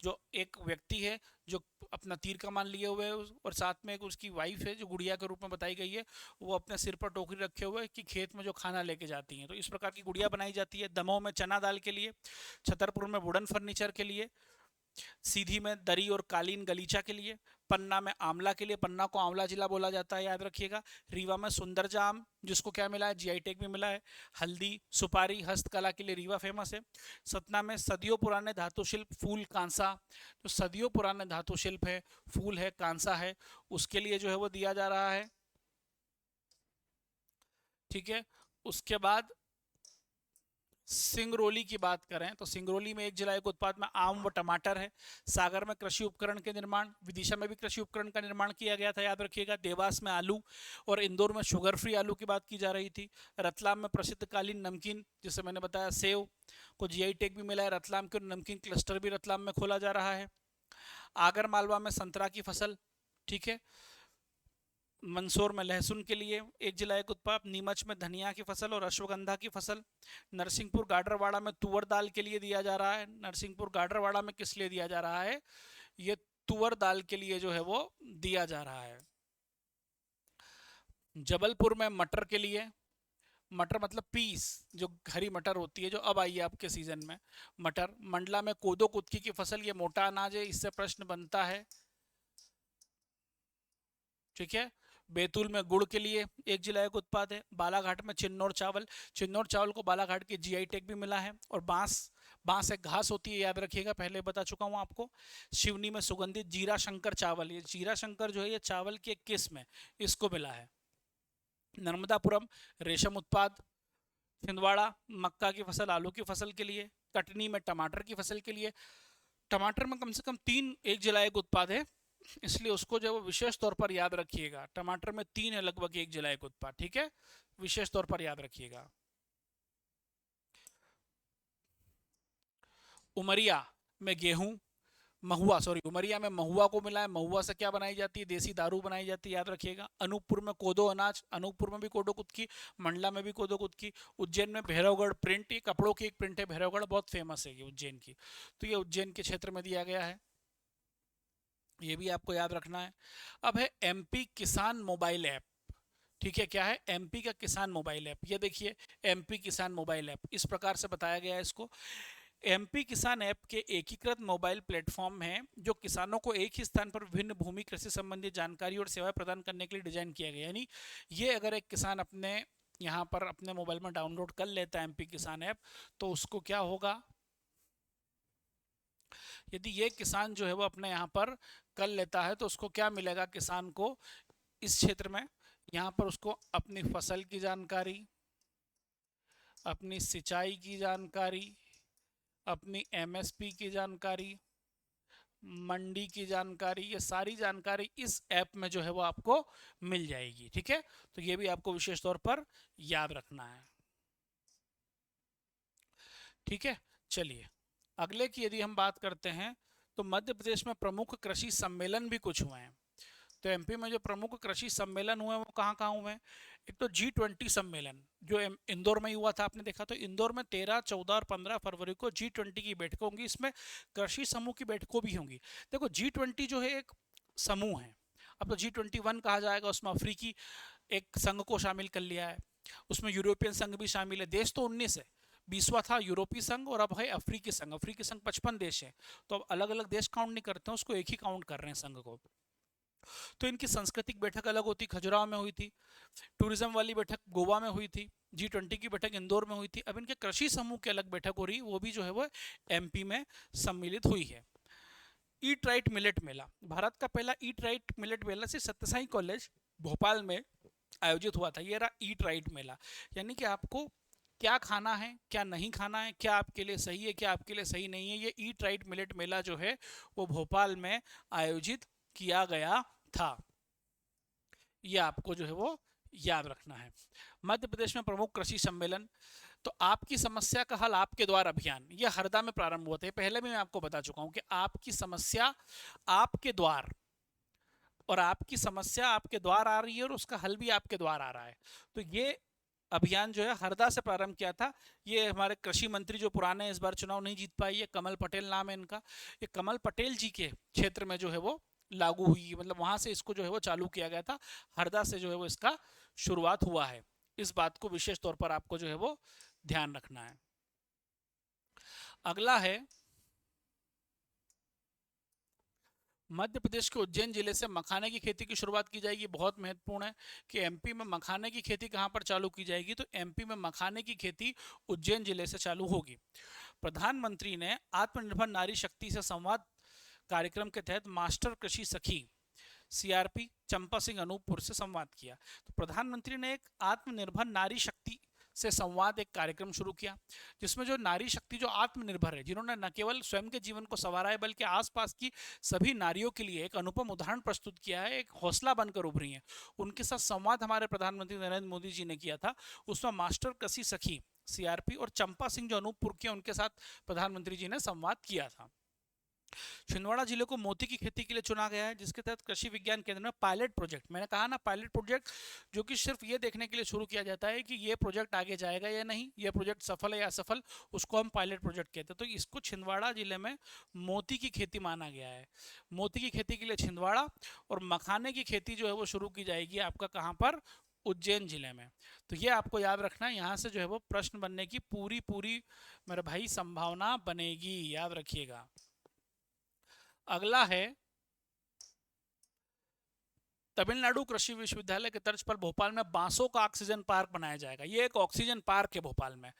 जो एक व्यक्ति है जो अपना तीर कमान लिए हुए है और साथ में एक उसकी वाइफ है जो गुड़िया के रूप में बताई गई है, वो अपने सिर पर टोकरी रखे हुए कि खेत में जो खाना लेके जाती हैं, तो इस प्रकार की गुड़िया बनाई जाती है। दमोह में चना दाल के लिए। छतरपुर में वुडन फर्नीचर के लिए। सीधी में दरी और कालीन गलीचा के लिए। पन्ना में आंवला के लिए, पन्ना को आंवला जिला बोला जाता है, याद रखिएगा। रीवा में सुंदर जाम, जिसको क्या मिला है, जीआई टैग भी मिला है। हल्दी सुपारी हस्तकला के लिए रीवा फेमस है। सतना में सदियों पुराने धातु शिल्प फूल कांसा, जो सदियों पुराने धातु शिल्प है, फूल है, कांसा है, उसके लिए जो है वो दिया जा रहा है, ठीक है। उसके बाद सिंगरौली की बात करें तो सिंगरौली में एक जिला एक उत्पाद में आम व टमाटर है। सागर में कृषि उपकरण के निर्माण, विदिशा में भी कृषि उपकरण का निर्माण किया गया था, याद रखिएगा। देवास में आलू और इंदौर में शुगर फ्री आलू की बात की जा रही थी। रतलाम में प्रसिद्ध कालीन नमकीन, जिसे मैंने बताया सेव को जीआई टैग भी मिला है। रतलाम के नमकीन क्लस्टर भी रतलाम में खोला जा रहा है। आगर मालवा में संतरा की फसल, ठीक है। मंदसौर में लहसुन के लिए एक जिला एक उत्पाद। नीमच में धनिया की फसल और अश्वगंधा की फसल। नरसिंहपुर गाडरवाड़ा में तुअर दाल के लिए दिया जा रहा है। नरसिंहपुर गाडरवाड़ा में किस लिए दिया जा रहा है, ये तुअर दाल के लिए जो है वो दिया जा रहा है। जबलपुर में मटर के लिए, मटर मतलब पीस, जो हरी मटर होती है जो अब आई है आपके सीजन में, मटर। मंडला में कोदो कुटकी की फसल, ये मोटा अनाज है, इससे प्रश्न बनता है, ठीक है। बैतूल में गुड़ के लिए एक जिला एक उत्पाद है। बालाघाट में चिन्नौर चावल, चिन्नौर चावल को बालाघाट के जीआई टैग भी मिला है। और बांस, बांस एक घास होती है, याद रखिएगा, पहले बता चुका हूं आपको। शिवनी में सुगंधित जीरा शंकर चावल, ये जीरा शंकर जो है ये चावल की एक किस्म है, इसको मिला है। नर्मदापुरम रेशम उत्पाद। छिंदवाड़ा मक्का की फसल आलू की फसल के लिए। कटनी में टमाटर की फसल के लिए। टमाटर में कम से कम 3 एक जिला एक उत्पाद है, इसलिए उसको जो विशेष तौर पर याद रखिएगा। टमाटर में 3 है लगभग एक जिला एक उत्पाद, ठीक है, विशेष तौर पर याद रखिएगा। उमरिया में गेहूं, महुआ, सॉरी, उमरिया में महुआ को मिला है। महुआ से क्या बनाई जाती है, देसी दारू बनाई जाती है, याद रखिएगा। अनूपपुर में कोदो अनाज, अनूपपुर में भी कोदो कुटकी, मंडला में भी कोदो कुटकी। उज्जैन में भैरवगढ़ प्रिंट, ये कपड़ों की एक प्रिंट है, भैरवगढ़ बहुत फेमस है ये उज्जैन की, तो ये उज्जैन के क्षेत्र में दिया गया है, ये भी आपको याद रखना है। अब है एमपी किसान मोबाइल ऐप, ठीक है। क्या है, एमपी का किसान मोबाइल ऐप, ये देखिए, एमपी किसान मोबाइल ऐप इस प्रकार से बताया गया है इसको। एमपी किसान ऐप के एकीकृत मोबाइल प्लेटफॉर्म है जो किसानों को एक ही स्थान पर विभिन्न भूमि कृषि संबंधी जानकारी और सेवाएं प्रदान करने के लिए डिजाइन किया गया। यानी ये अगर एक किसान अपने यहाँ पर अपने मोबाइल में डाउनलोड कर लेता है एमपी किसान ऐप, तो उसको क्या होगा, यदि ये किसान जो है वो अपने यहाँ पर कर लेता है तो उसको क्या मिलेगा, किसान को इस क्षेत्र में यहाँ पर उसको अपनी फसल की जानकारी, अपनी सिंचाई की जानकारी, अपनी एमएसपी की जानकारी, मंडी की जानकारी, ये सारी जानकारी इस ऐप में जो है वो आपको मिल जाएगी। ठीक है, तो ये भी आपको विशेष तौर पर याद रखना है। ठीक है, चलिए अगले की यदि हम बात करते हैं तो मध्य प्रदेश में प्रमुख कृषि सम्मेलन भी कुछ हुए हैं। तो एमपी में जो प्रमुख कृषि सम्मेलन हुए वो कहाँ कहाँ हुए हैं, एक तो G20 सम्मेलन जो इंदौर में ही हुआ था, आपने देखा, तो इंदौर में 13, 14 और 15 फरवरी को G20 की बैठकें होंगी, इसमें कृषि समूह की बैठकों भी होंगी। देखो G20 जो है एक समूह है, अब तो G21 कहा जाएगा, उसमें अफ्रीकी एक संघ को शामिल कर लिया है, उसमें यूरोपियन संघ भी शामिल है, देश तो 19 है, 20वां था यूरोपीय संघ और अब है अफ्रीकी संघ। अफ्रीकी संघ 55 देश है, तो अब अलग अलग देश काउंट नहीं करते हैं, उसको एक ही काउंट कर रहे हैं संघ को। तो इनकी सांस्कृतिक बैठक अलग होती, खजुराहो में हुई थी, टूरिज्म वाली बैठक गोवा में हुई थी, G20 की बैठक इंदौर में हुई थी। अब इनके कृषि समूह की अलग बैठक हो रही, वो भी जो है वो एमपी में सम्मिलित हुई है। ईट राइट मिलेट मेला, भारत का पहला ईट राइट मिलेट मेला से सत्यसाई कॉलेज भोपाल में आयोजित हुआ था। ये रहा ईट राइट मेला, यानी कि आपको क्या खाना है, क्या नहीं खाना है, क्या आपके लिए सही है, क्या आपके लिए सही नहीं है, ये ईट राइट मिलेट मेला जो है वो भोपाल में आयोजित किया गया था। ये आपको जो है वो याद रखना है। मध्य प्रदेश में प्रमुख कृषि सम्मेलन, तो आपकी समस्या का हल आपके द्वार अभियान, ये हरदा में प्रारंभ हुआ था। पहले भी मैं आपको बता चुका हूं कि आपकी समस्या आपके द्वार, और आपकी समस्या आपके द्वार आ रही है और उसका हल भी आपके द्वार आ रहा है। तो ये अभियान जो है हरदा से प्रारंभ किया था। ये हमारे कृषि मंत्री जो पुराने इस बार चुनाव नहीं जीत पाई है, कमल पटेल नाम है इनका, ये कमल पटेल जी के क्षेत्र में जो है वो लागू हुई, मतलब वहां से इसको जो है वो चालू किया गया था, हरदा से जो है वो इसका शुरुआत हुआ है। इस बात को विशेष तौर पर आपको जो है वो ध्यान रखना है। अगला है मध्य प्रदेश के उज्जैन जिले से मखाने की खेती की शुरुआत की जाएगी। बहुत महत्वपूर्ण है कि एमपी में मखाने की खेती कहां पर चालू की जाएगी, तो एमपी में मखाने की खेती उज्जैन जिले से चालू होगी। प्रधानमंत्री ने आत्मनिर्भर नारी शक्ति से संवाद कार्यक्रम के तहत मास्टर कृषि सखी सीआरपी चंपा सिंह अनूपपुर से संवाद किया। तो प्रधानमंत्री ने एक आत्मनिर्भर नारी शक्ति से संवाद एक कार्यक्रम शुरू किया, जिसमें जो नारी शक्ति जो आत्मनिर्भर है, जिन्होंने न केवल स्वयं के जीवन को संवारा है बल्कि आसपास की सभी नारियों के लिए एक अनुपम उदाहरण प्रस्तुत किया है, एक हौसला बनकर उभरी है, उनके साथ संवाद हमारे प्रधानमंत्री नरेंद्र मोदी जी ने किया था। उसमें मास्टर कृषि सखी सीआरपी और चंपा सिंह जो अनूपपुर के, उनके साथ प्रधानमंत्री जी ने संवाद किया था। छिंदवाड़ा जिले को मोती की खेती के लिए चुना गया है, जिसके तहत कृषि विज्ञान केंद्र में पायलट प्रोजेक्ट, मैंने कहा ना पायलट प्रोजेक्ट, जो कि सिर्फ ये देखने के लिए शुरू किया जाता है कि ये प्रोजेक्ट आगे जाएगा या नहीं, ये प्रोजेक्ट सफल है या असफल, उसको हम पायलट प्रोजेक्ट कहते हैं। तो इसको छिंदवाड़ा जिले में मोती की खेती माना गया है। मोती की खेती के लिए छिंदवाड़ा, और मखाने की खेती जो है वो शुरू की जाएगी आपका कहाँ पर, उज्जैन जिले में। तो ये आपको याद रखना है, यहाँ से जो है वो प्रश्न बनने की पूरी पूरी मेरे भाई संभावना बनेगी, याद रखिएगा। अगला है तमिलनाडु कृषि विश्वविद्यालय के तर्ज पर भोपाल में बांसों का ऑक्सीजन पार्क बनाया जाएगा। ये एक ऑक्सीजन पार्क है भोपाल में,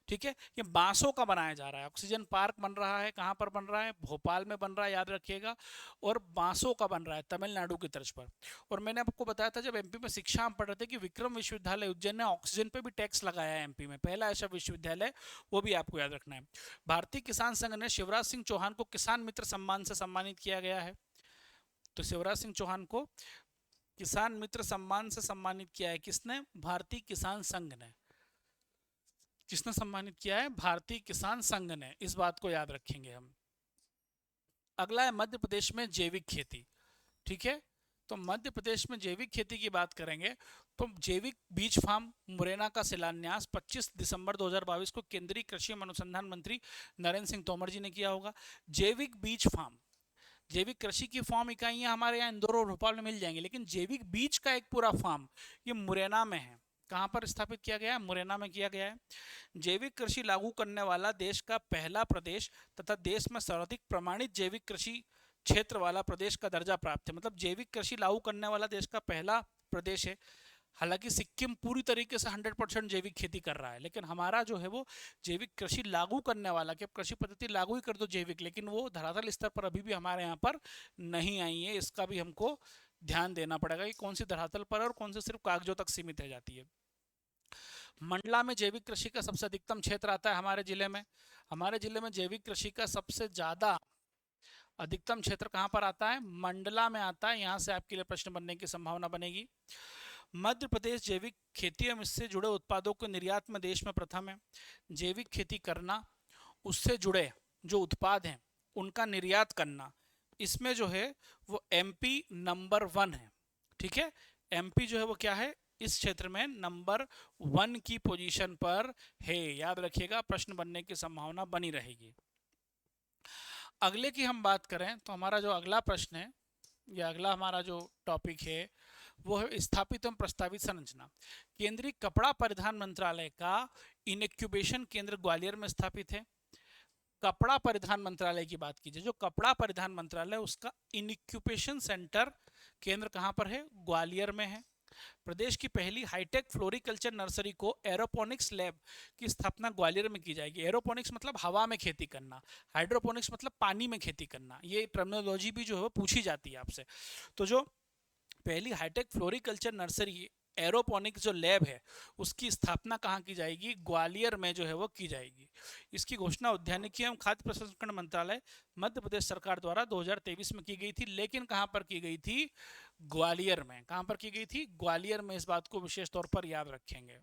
ठीक है, ये बांसों का बनाया जा रहा है, ऑक्सीजन पार्क बन रहा है। कहाँ पर बन रहा है, भोपाल में बन रहा है, याद रखिएगा, और बांसों का बन रहा है तमिलनाडु की तर्ज पर। और मैंने आपको बताया था जब एमपी में शिक्षा हम पढ़ रहे थे कि विक्रम विश्वविद्यालय उज्जैन ने ऑक्सीजन पे भी टैक्स लगाया है एमपी में, पहला ऐसा विश्वविद्यालय, वो भी आपको याद रखना है। भारतीय किसान संघ ने शिवराज सिंह चौहान को किसान मित्र सम्मान से सम्मानित किया गया है। तो शिवराज सिंह चौहान को किसान मित्र सम्मान से सम्मानित किया है किसने, भारतीय किसान संघ ने। किसने सम्मानित किया है, भारतीय किसान संघ ने, इस बात को याद रखेंगे हम। अगला है मध्य प्रदेश में जैविक खेती, ठीक है, तो मध्य प्रदेश में जैविक खेती की बात करेंगे तो जैविक बीज फार्म मुरैना का शिलान्यास 25 दिसंबर 2022 को केंद्रीय कृषि एवं अनुसंधान मंत्री नरेंद्र सिंह तोमर जी ने किया होगा। जैविक बीज फार्म, जैविक कृषि की फार्म इकाइयां हमारे यहाँ इंदौर और भोपाल में मिल जाएंगी, लेकिन जैविक बीज का एक पूरा फार्म ये मुरैना में है। कहाँ पर स्थापित किया गया है, मुरैना में किया गया है। जैविक कृषि लागू करने वाला देश का पहला प्रदेश तथा देश में सर्वाधिक प्रमाणित जैविक कृषि क्षेत्र वाला प्रदेश का दर्जा प्राप्त है, मतलब जैविक कृषि लागू करने वाला देश का पहला प्रदेश है। हालांकि सिक्किम पूरी तरीके से 100% जैविक खेती कर रहा है, लेकिन हमारा जो है वो जैविक कृषि लागू करने वाला, कि अब कृषि पद्धति लागू ही कर दो जैविक, लेकिन वो धरातल स्तर पर अभी भी हमारे यहाँ पर नहीं आई है। इसका भी हमको ध्यान देना पड़ेगा कि कौन सी धरातल पर और कौन सी सिर्फ कागजों तक सीमित रह जाती है। मंडला में जैविक कृषि का सबसे अधिकतम क्षेत्र आता है हमारे जिले में। हमारे जिले में जैविक कृषि का सबसे ज्यादा अधिकतम क्षेत्र कहाँ पर आता है? मंडला में आता है। यहाँ से आपके लिए प्रश्न बनने की संभावना बनेगी। मध्य प्रदेश जैविक खेती एवं इससे जुड़े उत्पादों के निर्यात में देश में प्रथम है। जैविक खेती करना, उससे जुड़े जो उत्पाद हैं उनका निर्यात करना, इसमें जो है वो एमपी नंबर 1 है। ठीक है, एमपी जो है वो क्या है? इस क्षेत्र में नंबर 1 की पोजीशन पर है। याद रखिएगा, प्रश्न बनने की संभावना बनी रहेगी। अगले की हम बात करें तो हमारा जो अगला प्रश्न है या अगला हमारा जो टॉपिक है वो है स्थापित एवं प्रस्तावित संरचना। केंद्रीय कपड़ा परिधान मंत्रालय का इनक्यूबेशन केंद्र ग्वालियर में स्थापित है। कपड़ा परिधान मंत्रालय की बात कीजिए, जो कपड़ा परिधान मंत्रालय उसका इनक्यूबेशन सेंटर केंद्र कहां पर है? ग्वालियर में है। प्रदेश की पहली हाईटेक फ्लोरिकल्चर नर्सरी को एरोपोनिक्स लैब की स्थापना ग्वालियर में की जाएगी। एरोपोनिक्स मतलब हवा में खेती करना, हाइड्रोपोनिक्स मतलब पानी में खेती करना। ये टर्मिनोलॉजी भी जो है पूछी जाती है आपसे। तो जो पहली हाईटेक फ्लोरिकल्चर नर्सरी एरोपोनिक्स जो लैब है उसकी स्थापना कहाँ की जाएगी? ग्वालियर में जो है वो की जाएगी। इसकी घोषणा उद्यानिकी एवं खाद्य प्रसंस्करण मंत्रालय मध्य प्रदेश सरकार द्वारा 2023 में की गई थी, लेकिन कहाँ पर की गई थी? ग्वालियर में। कहाँ पर की गई थी? ग्वालियर में। इस बात को विशेष तौर पर याद रखेंगे।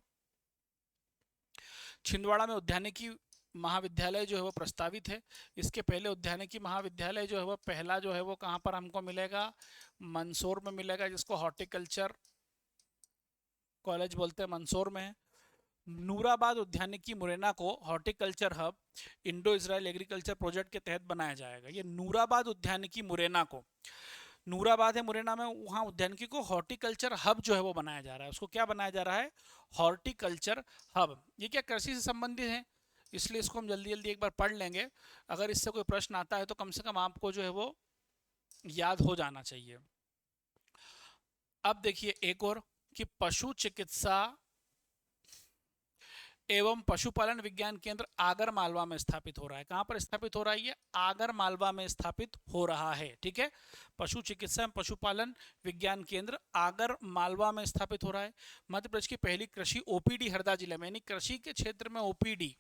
छिंदवाड़ा में उद्यानिकी महाविद्यालय जो है वो प्रस्तावित है। इसके पहले उद्यानिकी महाविद्यालय जो है वो पहला जो है वो कहाँ पर हमको मिलेगा? मंदसौर में मिलेगा, जिसको हॉर्टिकल्चर कॉलेज बोलते हैं, मंदसौर में है। नूराबाद उद्यानिकी मुरैना को horticulture hub Indo Israel agriculture project के तहत बनाया जाएगा। ये नूराबाद उद्यानिकी मुरैना को, नूराबाद है मुरैना में, वहाँ उद्यानिकी को हॉर्टिकल्चर हब जो है वो बनाया जा रहा है। उसको क्या बनाया जा रहा है? Horticulture hub. ये क्या कृषि से संबंधित है, इसलिए इसको हम जल्दी जल्दी एक बार पढ़ लेंगे। अगर इससे कोई प्रश्न आता है तो कम से कम आपको जो है वो याद हो जाना चाहिए। अब देखिए एक और, कि पशु चिकित्सा एवं पशुपालन विज्ञान केंद्र आगर मालवा में स्थापित हो रहा है। कहां पर स्थापित हो रहा है? ये आगर मालवा में स्थापित हो रहा है। ठीक है, पशु चिकित्सा एवं पशुपालन विज्ञान केंद्र आगर मालवा में स्थापित हो रहा है। मध्य प्रदेश की पहली कृषि ओपीडी हरदा जिले में, यानी कृषि के क्षेत्र में ओपीडी,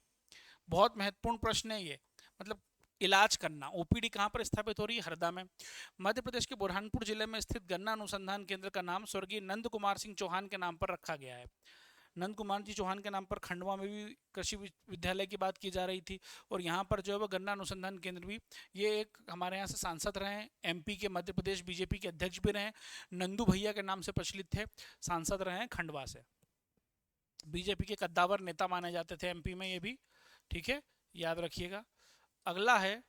बहुत महत्वपूर्ण प्रश्न है ये, मतलब इलाज करना। ओपीडी कहां पर स्थापित हो रही है? हरदा में। मध्य प्रदेश के बुरहानपुर जिले में स्थित गन्ना अनुसंधान केंद्र का नाम स्वर्गीय नंद कुमार सिंह चौहान के नाम पर रखा गया है। नंद कुमार जी चौहान के नाम पर खंडवा में भी कृषि विद्यालय की बात की जा रही थी, और यहाँ पर जो है वो गन्ना अनुसंधान केंद्र भी, ये एक हमारे यहाँ से सांसद रहे हैं, एमपी के, मध्य प्रदेश बीजेपी के अध्यक्ष भी रहे, नंदू भैया के नाम से प्रचलित थे, सांसद रहे हैं खंडवा से, बीजेपी के कद्दावर नेता माने जाते थे एमपी में ये भी। ठीक है, याद रखिएगा। अगला है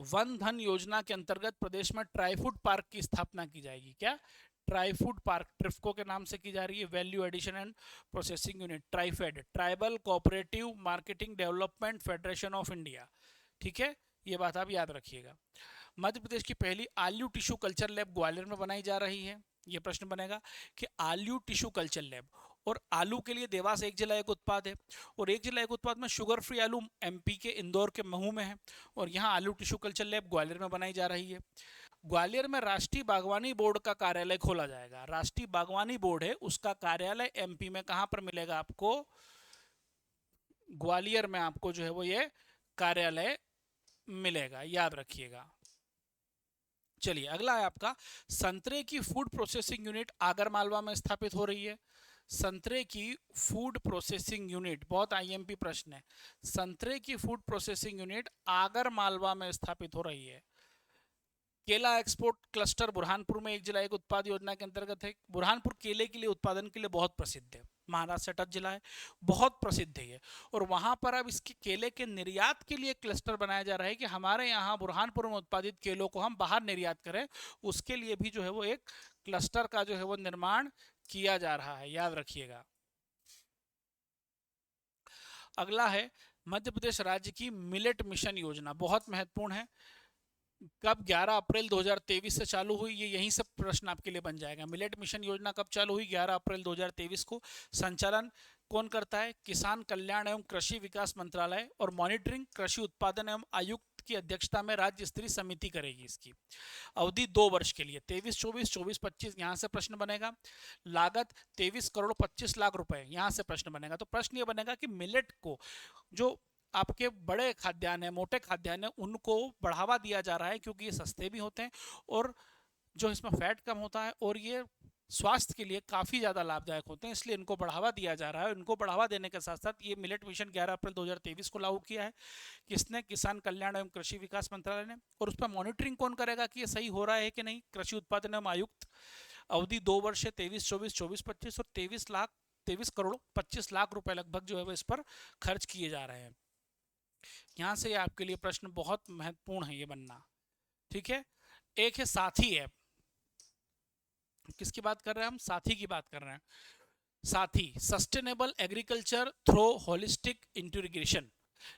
वन धन योजना के अंतर्गत प्रदेश में ट्राईफूड पार्क की स्थापना की जाएगी। क्या? ट्राईफूड पार्क, ट्रिफ्को के नाम से की जा रही है। Value addition and processing unit, TRIFED, tribal cooperative marketing development federation of India. ठीक है, ये बात आप याद रखिएगा। मध्य प्रदेश की पहली आलू टिश्यू कल्चर लैब ग्वालियर में बनाई जा रही है। ये प्रश्न बनेगा कि आलू टिश्यू कल्चर लैब, और आलू के लिए देवास एक जिला एक उत्पाद है, और एक जिला एक उत्पाद में शुगर फ्री आलू एमपी के इंदौर के महू में है, और यहाँ आलू टिश्यू कल्चर लैब ग्वालियर में बनाई जा रही है। ग्वालियर में राष्ट्रीय बागवानी बोर्ड का कार्यालय खोला जाएगा। राष्ट्रीय बागवानी बोर्ड है, उसका कार्यालय एमपी में कहां पर मिलेगा आपको? ग्वालियर में आपको जो है वो ये कार्यालय मिलेगा, याद रखिएगा। चलिए अगला है आपका, संतरे की food processing unit Agar Malwa में स्थापित हो रही है। संतरे की फूड प्रोसेसिंग यूनिट, बहुत आईएमपी प्रश्न है, संतरे की food processing unit Agar Malwa में स्थापित हो रही है। केला एक्सपोर्ट क्लस्टर बुरहानपुर में एक जिला एक उत्पाद योजना के अंतर्गत है। बुरहानपुर केले के लिए उत्पादन के लिए बहुत प्रसिद्ध है, महाराष्ट्र से टच जिला है, बहुत प्रसिद्ध है ये, और वहां पर अब इसके केले के निर्यात के लिए क्लस्टर बनाया जा रहा है कि हमारे यहाँ बुरहानपुर में उत्पादित केलों को हम बाहर निर्यात करें। उसके लिए भी जो है वो एक क्लस्टर का जो है वो निर्माण किया जा रहा है, याद रखिएगा। अगला है मध्य प्रदेश राज्य की मिलेट मिशन योजना, बहुत महत्वपूर्ण है। कब 11 अप्रैल 2023 से चालू हुई, ये यहीं से प्रश्न आपके लिए बन जाएगा। मिलेट मिशन योजना कब चालू हुई? 11 अप्रैल 2023 को। संचालन कौन करता है? किसान कल्याण एवं कृषि विकास मंत्रालय। और मॉनिटरिंग कृषि उत्पादन एवं आयुक्त की अध्यक्षता में राज्य स्तरीय समिति करेगी इसकी। अवधि 2 वर्ष के लिए, 23-24, 24-25, यहाँ से प्रश्न बनेगा। लागत 23 करोड़ 25 लाख रुपए, यहाँ से प्रश्न बनेगा। तो प्रश्न ये बनेगा कि मिलेट को, जो आपके बड़े खाद्यान्न है, मोटे खाद्यान्न है, उनको बढ़ावा दिया जा रहा है क्योंकि ये सस्ते भी होते हैं और जो इसमें फैट कम होता है और ये स्वास्थ्य के लिए काफ़ी ज़्यादा लाभदायक होते हैं, इसलिए इनको बढ़ावा दिया जा रहा है। इनको बढ़ावा देने के साथ साथ ये मिलेट मिशन 11 अप्रैल 2023 को लागू किया है। किसने? किसान कल्याण एवं कृषि विकास मंत्रालय ने। और उस पर मॉनिटरिंग कौन करेगा कि ये सही हो रहा है कि नहीं? कृषि उत्पादन एवं आयुक्त। अवधि 2 वर्ष है, 23-24, 24-25 और 23 करोड़ 25 लाख रुपए लगभग जो है वो इस पर खर्च किए जा रहे हैं। यहाँ से आपके लिए प्रश्न बहुत महत्वपूर्ण है ये बनना, ठीक है। एक है साथी ऐप। किसकी बात कर रहे हैं हम? साथी की बात कर रहे हैं। Sathi sustainable agriculture through holistic integration,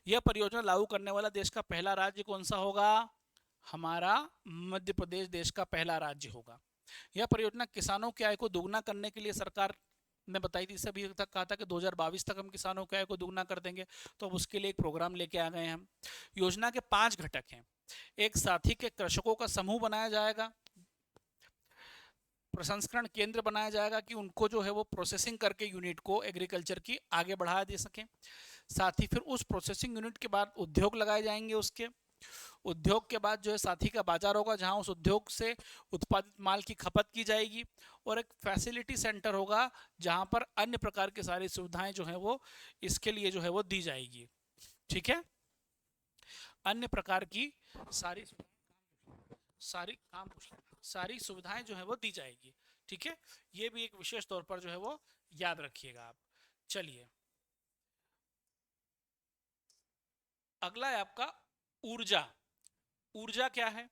यह परियोजना लागू करने वाला देश का पहला राज्य कौन सा होगा? हमारा मध्य प्रदेश देश का पहला राज्य होगा। यह परियोजना किसानों की आय को दोगुना करने के लिए सरकार ने बताई थी। सभी तक कहा था कि 2022 तक हम किसानों की आय को दोगुना कर देंगे, तो अब उसके लिए एक प्रोग्राम लेके आ गए हैं हम। योजना के 5 घटक हैं। एक, साथी के कृषकों का समूह बनाया जाएगा। प्रसंस्करण केंद्र बनाया जाएगा कि उनको जो है वो प्रोसेसिंग करके यूनिट को एग्रीकल्चर की आगे बढ़ा दे सकें। साथ ही फिर उस प्रोसेसिंग यूनिट के बाद उद्योग लगाए जाएंगे। उसके उद्योग के बाद जो है साथी का बाजार होगा जहां उस उद्योग से उत्पादित माल की खपत की जाएगी। और एक फैसिलिटी सेंटर होगा जहां पर अन्य प्रकार की सारी सुविधाएं जो है वो इसके लिए जो है वो दी जाएगी, ठीक है। अन्य प्रकार की सारी सारी काम सारी सुविधाएं जो है वो दी जाएगी, ठीक है। ये भी एक विशेष तौर पर जो है वो याद रखिएगा आप। चलिए, अगला है आपका ऊर्जा। ऊर्जा क्या है?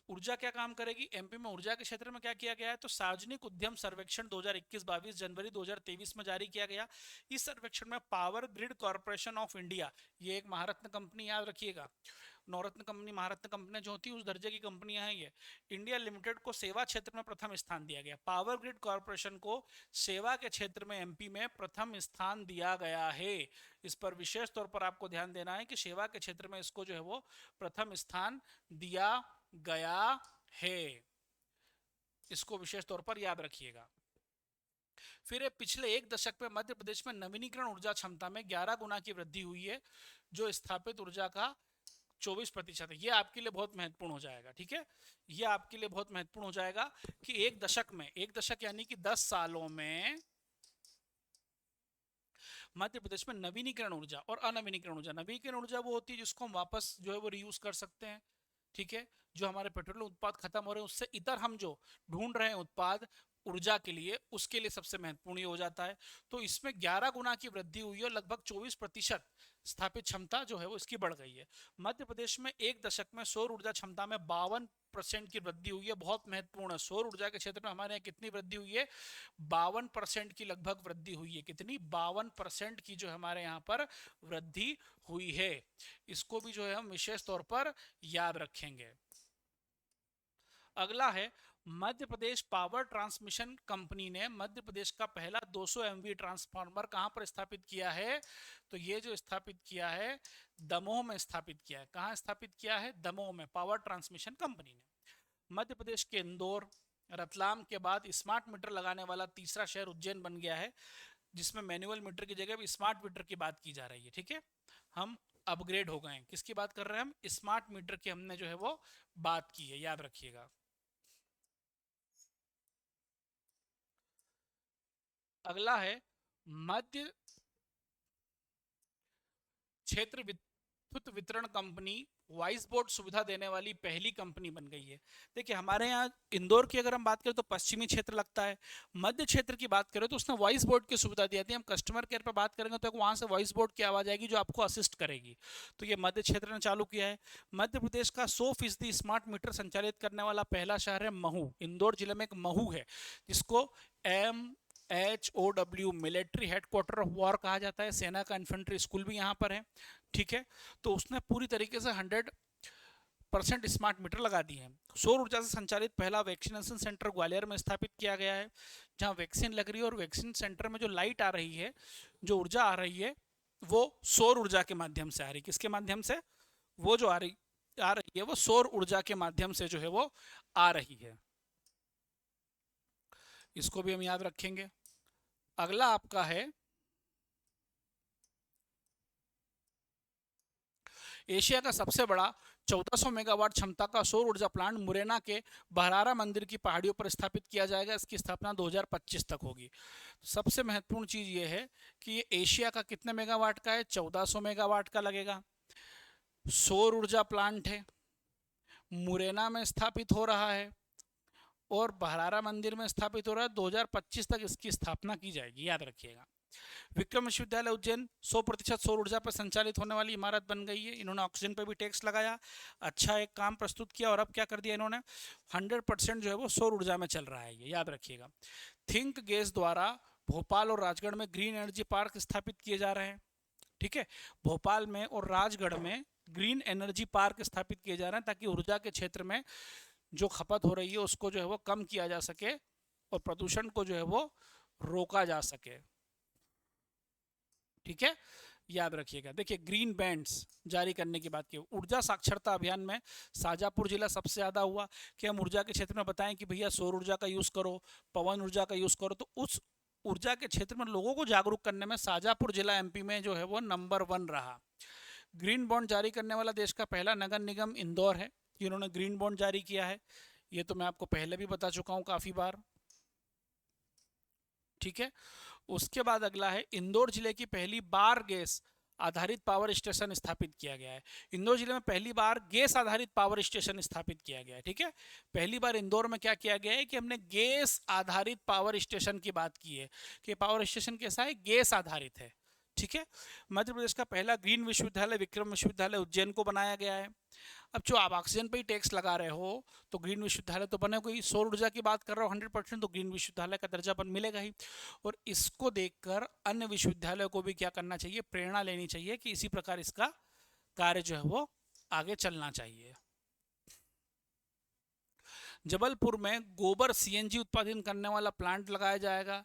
ऊर्जा क्या काम करेगी? एमपी में ऊर्जा के क्षेत्र में क्या किया गया है? तो सार्वजनिक उद्यम सर्वेक्षण 2021-22 जनवरी 2023 में जारी किया गया। इस सर्वेक्षण में power grid corporation of India, ये एक महारत्न कंपनी, याद रखिएगा, नवरत्न कंपनी महारत्न कंपनी जो होती है उस दर्जे की कंपनियां हैं ये, इंडिया लिमिटेड को सेवा क्षेत्र में प्रथम स्थान दिया गया। पावर ग्रिड कॉर्पोरेशन को सेवा के क्षेत्र में एमपी में प्रथम स्थान दिया गया है। इस पर विशेष तौर पर आपको ध्यान देना है कि सेवा के क्षेत्र में इसको जो है वो प्रथम स्थान दिया गया है। इसको विशेष तौर पर याद रखिएगा। फिर पिछले एक दशक में मध्य प्रदेश में नवीनीकरण ऊर्जा क्षमता में 11 गुना की वृद्धि हुई है, जो स्थापित ऊर्जा का 24% है। ये आपके लिए बहुत महत्वपूर्ण हो जाएगा, ठीक है। ये आपके लिए बहुत महत्वपूर्ण हो जाएगा कि एक दशक में, एक दशक यानी कि 10 सालों में मध्य प्रदेश में नवीनीकरण ऊर्जा और अनवीनीकरण ऊर्जा, नवीनीकरण ऊर्जा वो होती है जिसको हम वापस जो है वो रीयूज कर सकते हैं, ठीक है। जो हमारे पेट्रोलियम उत्पाद खत्म हो रहे हैं उससे इतर हम जो ढूंढ रहे हैं उत्पाद ऊर्जा के लिए, उसके लिए सबसे महत्वपूर्ण हो जाता है। तो इसमें 11 गुना की वृद्धि हुई है और लगभग 24% स्थापित क्षमता जो है वो इसकी बढ़ गई है। मध्य प्रदेश में एक दशक में सौर ऊर्जा क्षमता में 52% की वृद्धि हुई है। बहुत महत्वपूर्ण है। सौर ऊर्जा के क्षेत्र में हमारे यहाँ कितनी वृद्धि हुई है? 52% की लगभग वृद्धि हुई है। कितनी? 52% की जो हमारे यहाँ पर वृद्धि हुई है। इसको भी जो है हम विशेष तौर पर याद रखेंगे। अगला है Madhya Pradesh power transmission company ने मध्य प्रदेश का पहला 200 एमवी ट्रांसफार्मर कहां पर स्थापित किया है? तो ये जो स्थापित किया है दमोह में स्थापित किया है। कहां स्थापित किया है? दमोह में, पावर ट्रांसमिशन कंपनी ने। मध्य प्रदेश के इंदौर, रतलाम के बाद स्मार्ट मीटर लगाने वाला तीसरा शहर उज्जैन बन गया है, जिसमें मैनुअल मीटर की जगह स्मार्ट मीटर की बात की जा रही है, ठीक है। हम अपग्रेड हो गए हैं। किसकी बात कर रहे हैं हम? स्मार्ट मीटर की हमने जो है वो बात की है, याद रखिएगा। अगला है मध्य क्षेत्र विद्युत वितरण कंपनी वॉइस बोर्ड सुविधा देने वाली पहली कंपनी बन गई है। देखिए हमारे यहाँ इंदौर की अगर हम बात करें तो पश्चिमी क्षेत्र लगता है, मध्य क्षेत्र की बात करें तो उसने वॉइस बोर्ड की सुविधा दी थी। हम कस्टमर केयर पर बात करेंगे तो वहां से वॉइस बोर्ड की आवाज आएगी जो आपको असिस्ट करेगी। तो ये मध्य क्षेत्र ने चालू किया है। मध्य प्रदेश का 100% स्मार्ट मीटर संचालित करने वाला पहला शहर है महू। इंदौर जिले में एक महू है जिसको MHOW military headquarter of war कहा जाता है। सेना का इन्फेंट्री स्कूल भी यहाँ पर है, ठीक है। तो उसने पूरी तरीके से 100 परसेंट स्मार्ट मीटर लगा दिए हैं। सौर ऊर्जा से संचालित पहला वैक्सीनेशन सेंटर ग्वालियर में स्थापित किया गया है, जहां वैक्सीन लग रही है, और वैक्सीन सेंटर में जो लाइट आ रही है, जो ऊर्जा आ रही है, वो सौर ऊर्जा के माध्यम से आ रही है। किसके माध्यम से? वो जो आ रही है वो सौर ऊर्जा के माध्यम से जो है वो आ रही है। इसको भी हम याद रखेंगे। अगला आपका है एशिया का सबसे बड़ा 1400 मेगावाट क्षमता का सौर ऊर्जा प्लांट मुरैना के बहरारा मंदिर की पहाड़ियों पर स्थापित किया जाएगा। इसकी स्थापना 2025 तक होगी। सबसे महत्वपूर्ण चीज ये है कि ये एशिया का कितने मेगावाट का है? 1400 मेगावाट का लगेगा। सौर ऊर्जा प्लांट है, मुरैना में स्थापित हो रहा है और बहरारा मंदिर में स्थापित हो रहा है। 2025 तक इसकी स्थापना की जाएगी, याद रखिएगा। विक्रम विश्वविद्यालय उज्जैन 100% सौर ऊर्जा पर संचालित होने वाली इमारत बन गई है। इन्होंने ऑक्सीजन पर भी टैक्स लगाया, अच्छा एक काम प्रस्तुत किया, और अब क्या कर दिया इन्होंने? 100% जो है वो सौर ऊर्जा में चल रहा है, ये याद रखिएगा। थिंक गैस द्वारा भोपाल और राजगढ़ में ग्रीन एनर्जी पार्क स्थापित किए जा रहे हैं। ठीक है, भोपाल में और राजगढ़ में ग्रीन एनर्जी पार्क स्थापित किए जा रहे हैं, ताकि ऊर्जा के क्षेत्र में जो खपत हो रही है उसको जो है वो कम किया जा सके और प्रदूषण को जो है वो रोका जा सके। ठीक है, याद रखिएगा। देखिए, ग्रीन बैंड्स जारी करने की बात की, ऊर्जा साक्षरता अभियान में शाजापुर जिला सबसे ज्यादा हुआ कि हम ऊर्जा के क्षेत्र में बताएं कि भैया सौर ऊर्जा का यूज करो, पवन ऊर्जा का यूज करो। तो उस ऊर्जा के क्षेत्र में लोगों को जागरूक करने में शाजापुर जिला एमपी में जो है वो नंबर 1 रहा। ग्रीन बॉन्ड जारी करने वाला देश का पहला नगर निगम इंदौर है, जिन्होंने ग्रीन बॉन्ड जारी किया है। ये तो मैं आपको पहले भी बता चुका हूं काफी बार। ठीक है, उसके बाद अगला है इंदौर जिले की पहली बार गैस आधारित पावर स्टेशन स्थापित किया गया है। इंदौर जिले में पहली बार गैस आधारित पावर स्टेशन स्थापित किया गया है। ठीक है, पहली बार इंदौर में क्या किया गया है कि हमने गैस आधारित पावर स्टेशन की बात की है कि पावर स्टेशन कैसा है? गैस आधारित है। ठीक है, मध्य प्रदेश का पहला ग्रीन विश्वविद्यालय विक्रम विश्वविद्यालय उज्जैन को बनाया गया है। अब जो आप ऑक्सीजन पे ही टैक्स लगा रहे हो तो ग्रीन विश्वविद्यालय तो बनेगा ही। सौर ऊर्जा की बात कर रहा हो 100%, तो ग्रीन विश्वविद्यालय का दर्जा मिलेगा ही। और इसको देखकर अन्य विश्वविद्यालयों को भी क्या करना चाहिए? प्रेरणा लेनी चाहिए कि इसी प्रकार इसका कार्य जो है वो आगे चलना चाहिए। जबलपुर में गोबर सीएनजी उत्पादन करने वाला प्लांट लगाया जाएगा।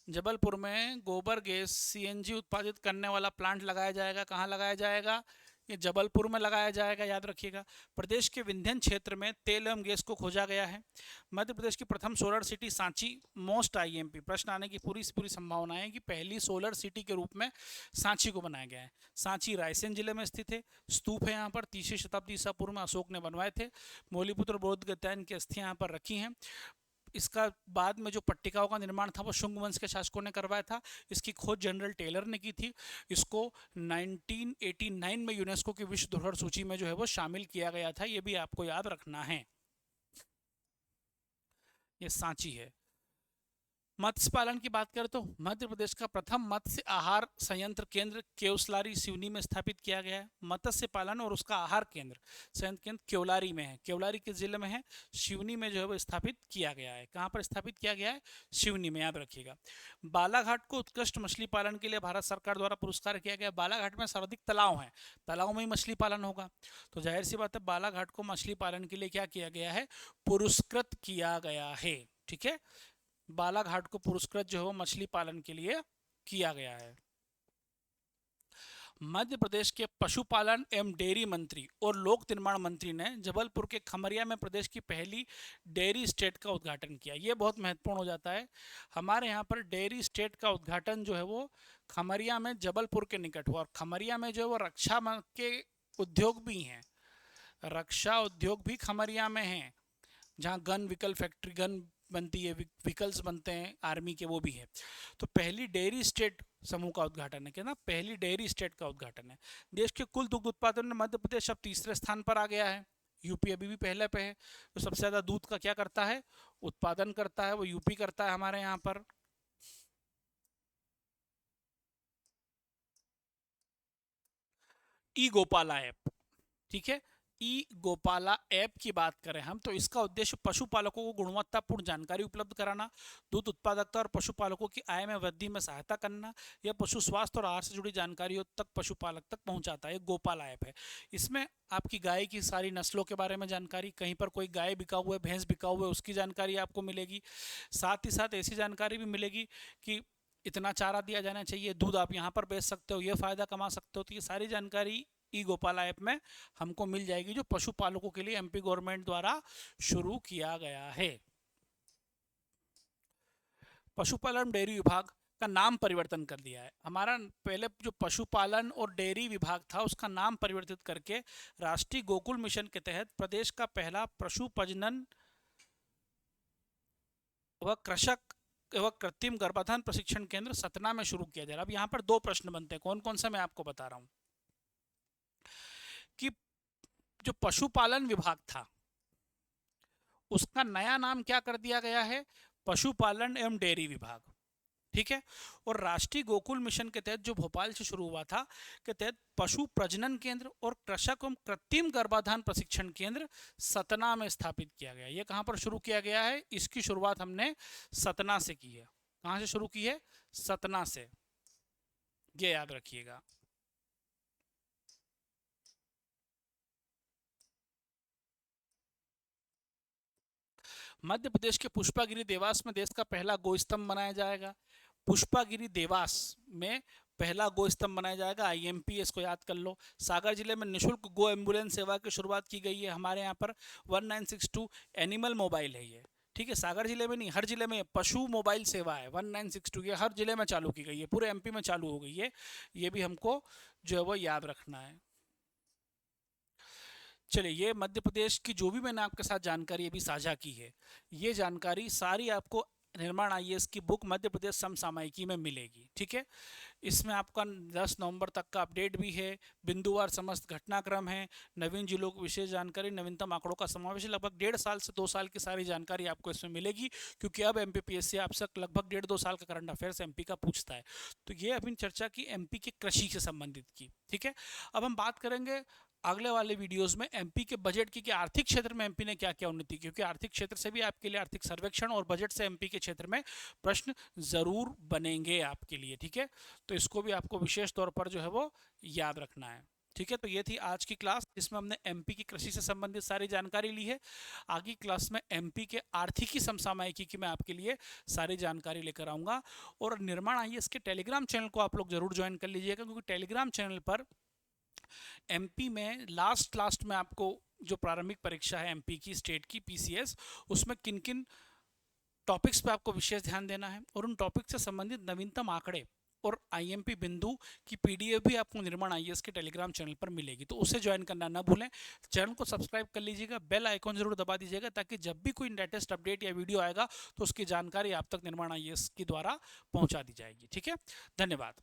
जबलपुर में गोबर गैस सीएनजी उत्पादित करने वाला प्लांट लगाया जाएगा। कहाँ लगाया जाएगा? ये जबलपुर में लगाया जाएगा, याद रखिएगा। प्रदेश के विंध्यन क्षेत्र में तेल एवं गैस को खोजा गया है। मध्य प्रदेश की प्रथम solar city Sanchi most IMP, प्रश्न आने की पूरी पूरी संभावना है कि पहली सोलर सिटी के रूप में सांची को बनाया गया है। सांची रायसेन जिले में स्थित है। स्तूप है यहाँ पर, 3वीं शताब्दी ईसा पूर्व में अशोक ने बनवाए थे। मौलिपुत्र बोधगत्यायन की अस्थियां यहाँ पर रखी हैं। इसका बाद में जो पट्टिकाओं का निर्माण था वो शुंग वंश के शासकों ने करवाया था। इसकी खोज जनरल टेलर ने की थी। इसको 1989 में यूनेस्को की विश्व धरोहर सूची में जो है वो शामिल किया गया था। ये भी आपको याद रखना है। ये सांची है। मत्स्य पालन की बात करें तो मध्य प्रदेश का प्रथम मत्स्य आहार संयंत्र केंद्र केवसलारी सिवनी में स्थापित किया गया है। मत्स्य पालन और उसका आहार केंद्र संयंत्र केंद्र केवलारी में है। केवलारी किस जिले में है? सिवनी में जो है वो स्थापित किया गया है। कहाँ पर स्थापित किया गया है? सिवनी में, याद रखिएगा। बालाघाट को उत्कृष्ट मछली पालन के लिए भारत सरकार द्वारा पुरस्कार किया गया। बालाघाट में सर्वाधिक तालाब हैं, तालाबों में ही मछली पालन होगा, तो जाहिर सी बात है बालाघाट को मछली पालन के लिए क्या किया गया है? पुरस्कृत किया गया है। ठीक है, बालाघाट को पुरस्कृत जो है वो मछली पालन के लिए किया गया है। मध्य प्रदेश के पशुपालन एवं डेयरी मंत्री और लोक निर्माण मंत्री ने जबलपुर के खमरिया में प्रदेश की पहली डेयरी स्टेट का उद्घाटन किया। ये बहुत महत्वपूर्ण हो जाता है। हमारे यहाँ पर डेयरी स्टेट का उद्घाटन जो है वो खमरिया में जबलपुर के निकट हुआ। और खमरिया में जो है वो रक्षा के उद्योग भी हैं, रक्षा उद्योग भी खमरिया में है, जहाँ गन व्हीकल फैक्ट्री, गन बनती है, व्हीकल्स बनते हैं आर्मी के, वो भी है। तो पहली डेयरी स्टेट समूह का उद्घाटन है, क्या ना? पहली डेयरी स्टेट का उद्घाटन है। देश के कुल दुग्ध उत्पादन में मध्य प्रदेश अब तीसरे स्थान पर आ गया है। यूपी अभी भी पहले पे है। तो सबसे ज्यादा दूध का क्या करता है? उत्पादन करता है, वो यूपी करता है हमारे यहाँ पर। ई गोपाला ऐप, ठीक है, ई गोपाला ऐप की बात करें हम तो इसका उद्देश्य पशुपालकों को गुणवत्तापूर्ण जानकारी उपलब्ध कराना, दूध उत्पादकता और पशुपालकों की आय में वृद्धि में सहायता करना, यह पशु स्वास्थ्य और आहार से जुड़ी जानकारियों तक पशुपालक तक पहुंचाता है। गोपाला ऐप है, इसमें आपकी गाय की सारी नस्लों के बारे में जानकारी, कहीं पर कोई गाय बिका हुआ है, भैंस बिका हुआ है, उसकी जानकारी आपको मिलेगी। साथ ही साथ ऐसी जानकारी भी मिलेगी कि इतना चारा दिया जाना चाहिए, दूध आप यहाँ पर बेच सकते हो, ये फ़ायदा कमा सकते हो। तो ये सारी जानकारी ई गोपाला ऐप में हमको मिल जाएगी, जो पशुपालकों के लिए एमपी गवर्नमेंट द्वारा शुरू किया गया है। पशुपालन डेयरी विभाग का नाम परिवर्तन कर दिया है। हमारा पहले जो पशुपालन और डेयरी विभाग था उसका नाम परिवर्तित करके राष्ट्रीय गोकुल मिशन के तहत प्रदेश का पहला पशु प्रजनन व कृषक एवं कृत्रिम गर्भाधान प्रशिक्षण केंद्र सतना में शुरू किया जा रहा है। अब यहाँ पर दो प्रश्न बनते हैं, कौन कौन सा मैं आपको बता रहा हूँ कि जो पशुपालन विभाग था उसका नया नाम क्या कर दिया गया है, पशुपालन एवं डेयरी विभाग। ठीक है। और राष्ट्रीय गोकुल मिशन के तहत जो भोपाल से शुरू हुआ था के तहत पशु प्रजनन केंद्र और कृषक एवं कृत्रिम गर्भाधान प्रशिक्षण केंद्र सतना में स्थापित किया गया। ये कहां पर शुरू किया गया है, इसकी शुरुआत हमने सतना से की है। कहां से शुरू की है, सतना से, ये याद रखिएगा। मध्य प्रदेश के पुष्पागिरी देवास में देश का पहला गो स्तंभ बनाया जाएगा। पुष्पागिरी देवास में पहला गो स्तंभ बनाया जाएगा, आईएमपी, इसको याद कर लो। सागर जिले में निःशुल्क गो एम्बुलेंस सेवा की शुरुआत की गई है। हमारे यहाँ पर 1962 एनिमल मोबाइल है ये। ठीक है, सागर जिले में नहीं, हर जिले में पशु मोबाइल सेवा है 1962, ये हर जिले में चालू की गई है, पूरे एमपी में चालू हो गई है। ये भी हमको जो है वो याद रखना है। चलिए, ये मध्य प्रदेश की जो भी मैंने आपके साथ जानकारी अभी साझा की है, ये जानकारी सारी आपको निर्माण आईएएस की बुक मध्य प्रदेश समसामयिकी में मिलेगी। ठीक है, इसमें आपका 10 नवंबर तक का अपडेट भी है, बिंदुवार समस्त घटनाक्रम है, नवीन जिलों की विशेष जानकारी, नवीनतम आंकड़ों का समावेश है। लगभग 1.5 साल से 2 साल की सारी जानकारी आपको इसमें मिलेगी, क्योंकि अब एमपीपीएससी आपसे लगभग 1.5-2 साल का करंट अफेयर्स एमपी का पूछता है। तो ये अभी चर्चा की एमपी के कृषि से संबंधित की। ठीक है, अब हम बात करेंगे अगले वाले वीडियोस में एमपी के बजट की कि आर्थिक क्षेत्र में एमपी ने क्या क्या उन्नति की, क्योंकि आर्थिक क्षेत्र से भी आपके लिए आर्थिक सर्वेक्षण और बजट से एमपी के क्षेत्र में प्रश्न जरूर बनेंगे आपके लिए। ठीक है, तो इसको भी आपको विशेष तौर पर जो है वो याद रखना है। ठीक है, तो ये थी आज की क्लास, जिसमें हमने एमपी की कृषि से संबंधित सारी जानकारी ली है। आगे क्लास में एमपी के आर्थिकी समसामयिकी की मैं आपके लिए सारी जानकारी लेकर आऊँगा। और निर्माण आईएएस के टेलीग्राम चैनल को आप लोग जरूर ज्वाइन कर लीजिएगा, क्योंकि टेलीग्राम चैनल पर एमपी में लास्ट में आपको जो प्रारंभिक परीक्षा है एमपी की स्टेट की पीसीएस, उसमें किन किन टॉपिक्स पे आपको विशेष ध्यान देना है, और उन टॉपिक से संबंधित नवीनतम आंकड़े और आईएमपी बिंदु की पीडीएफ भी आपको निर्माण आईएएस के टेलीग्राम चैनल पर मिलेगी, तो उसे ज्वाइन करना ना भूलें। चैनल को सब्सक्राइब कर लीजिएगा, बेल आइकॉन जरूर दबा दीजिएगा, ताकि जब भी कोई लेटेस्ट अपडेट या वीडियो आएगा तो उसकी जानकारी आप तक निर्माण आईएएस के द्वारा पहुंचा दी जाएगी। ठीक है, धन्यवाद।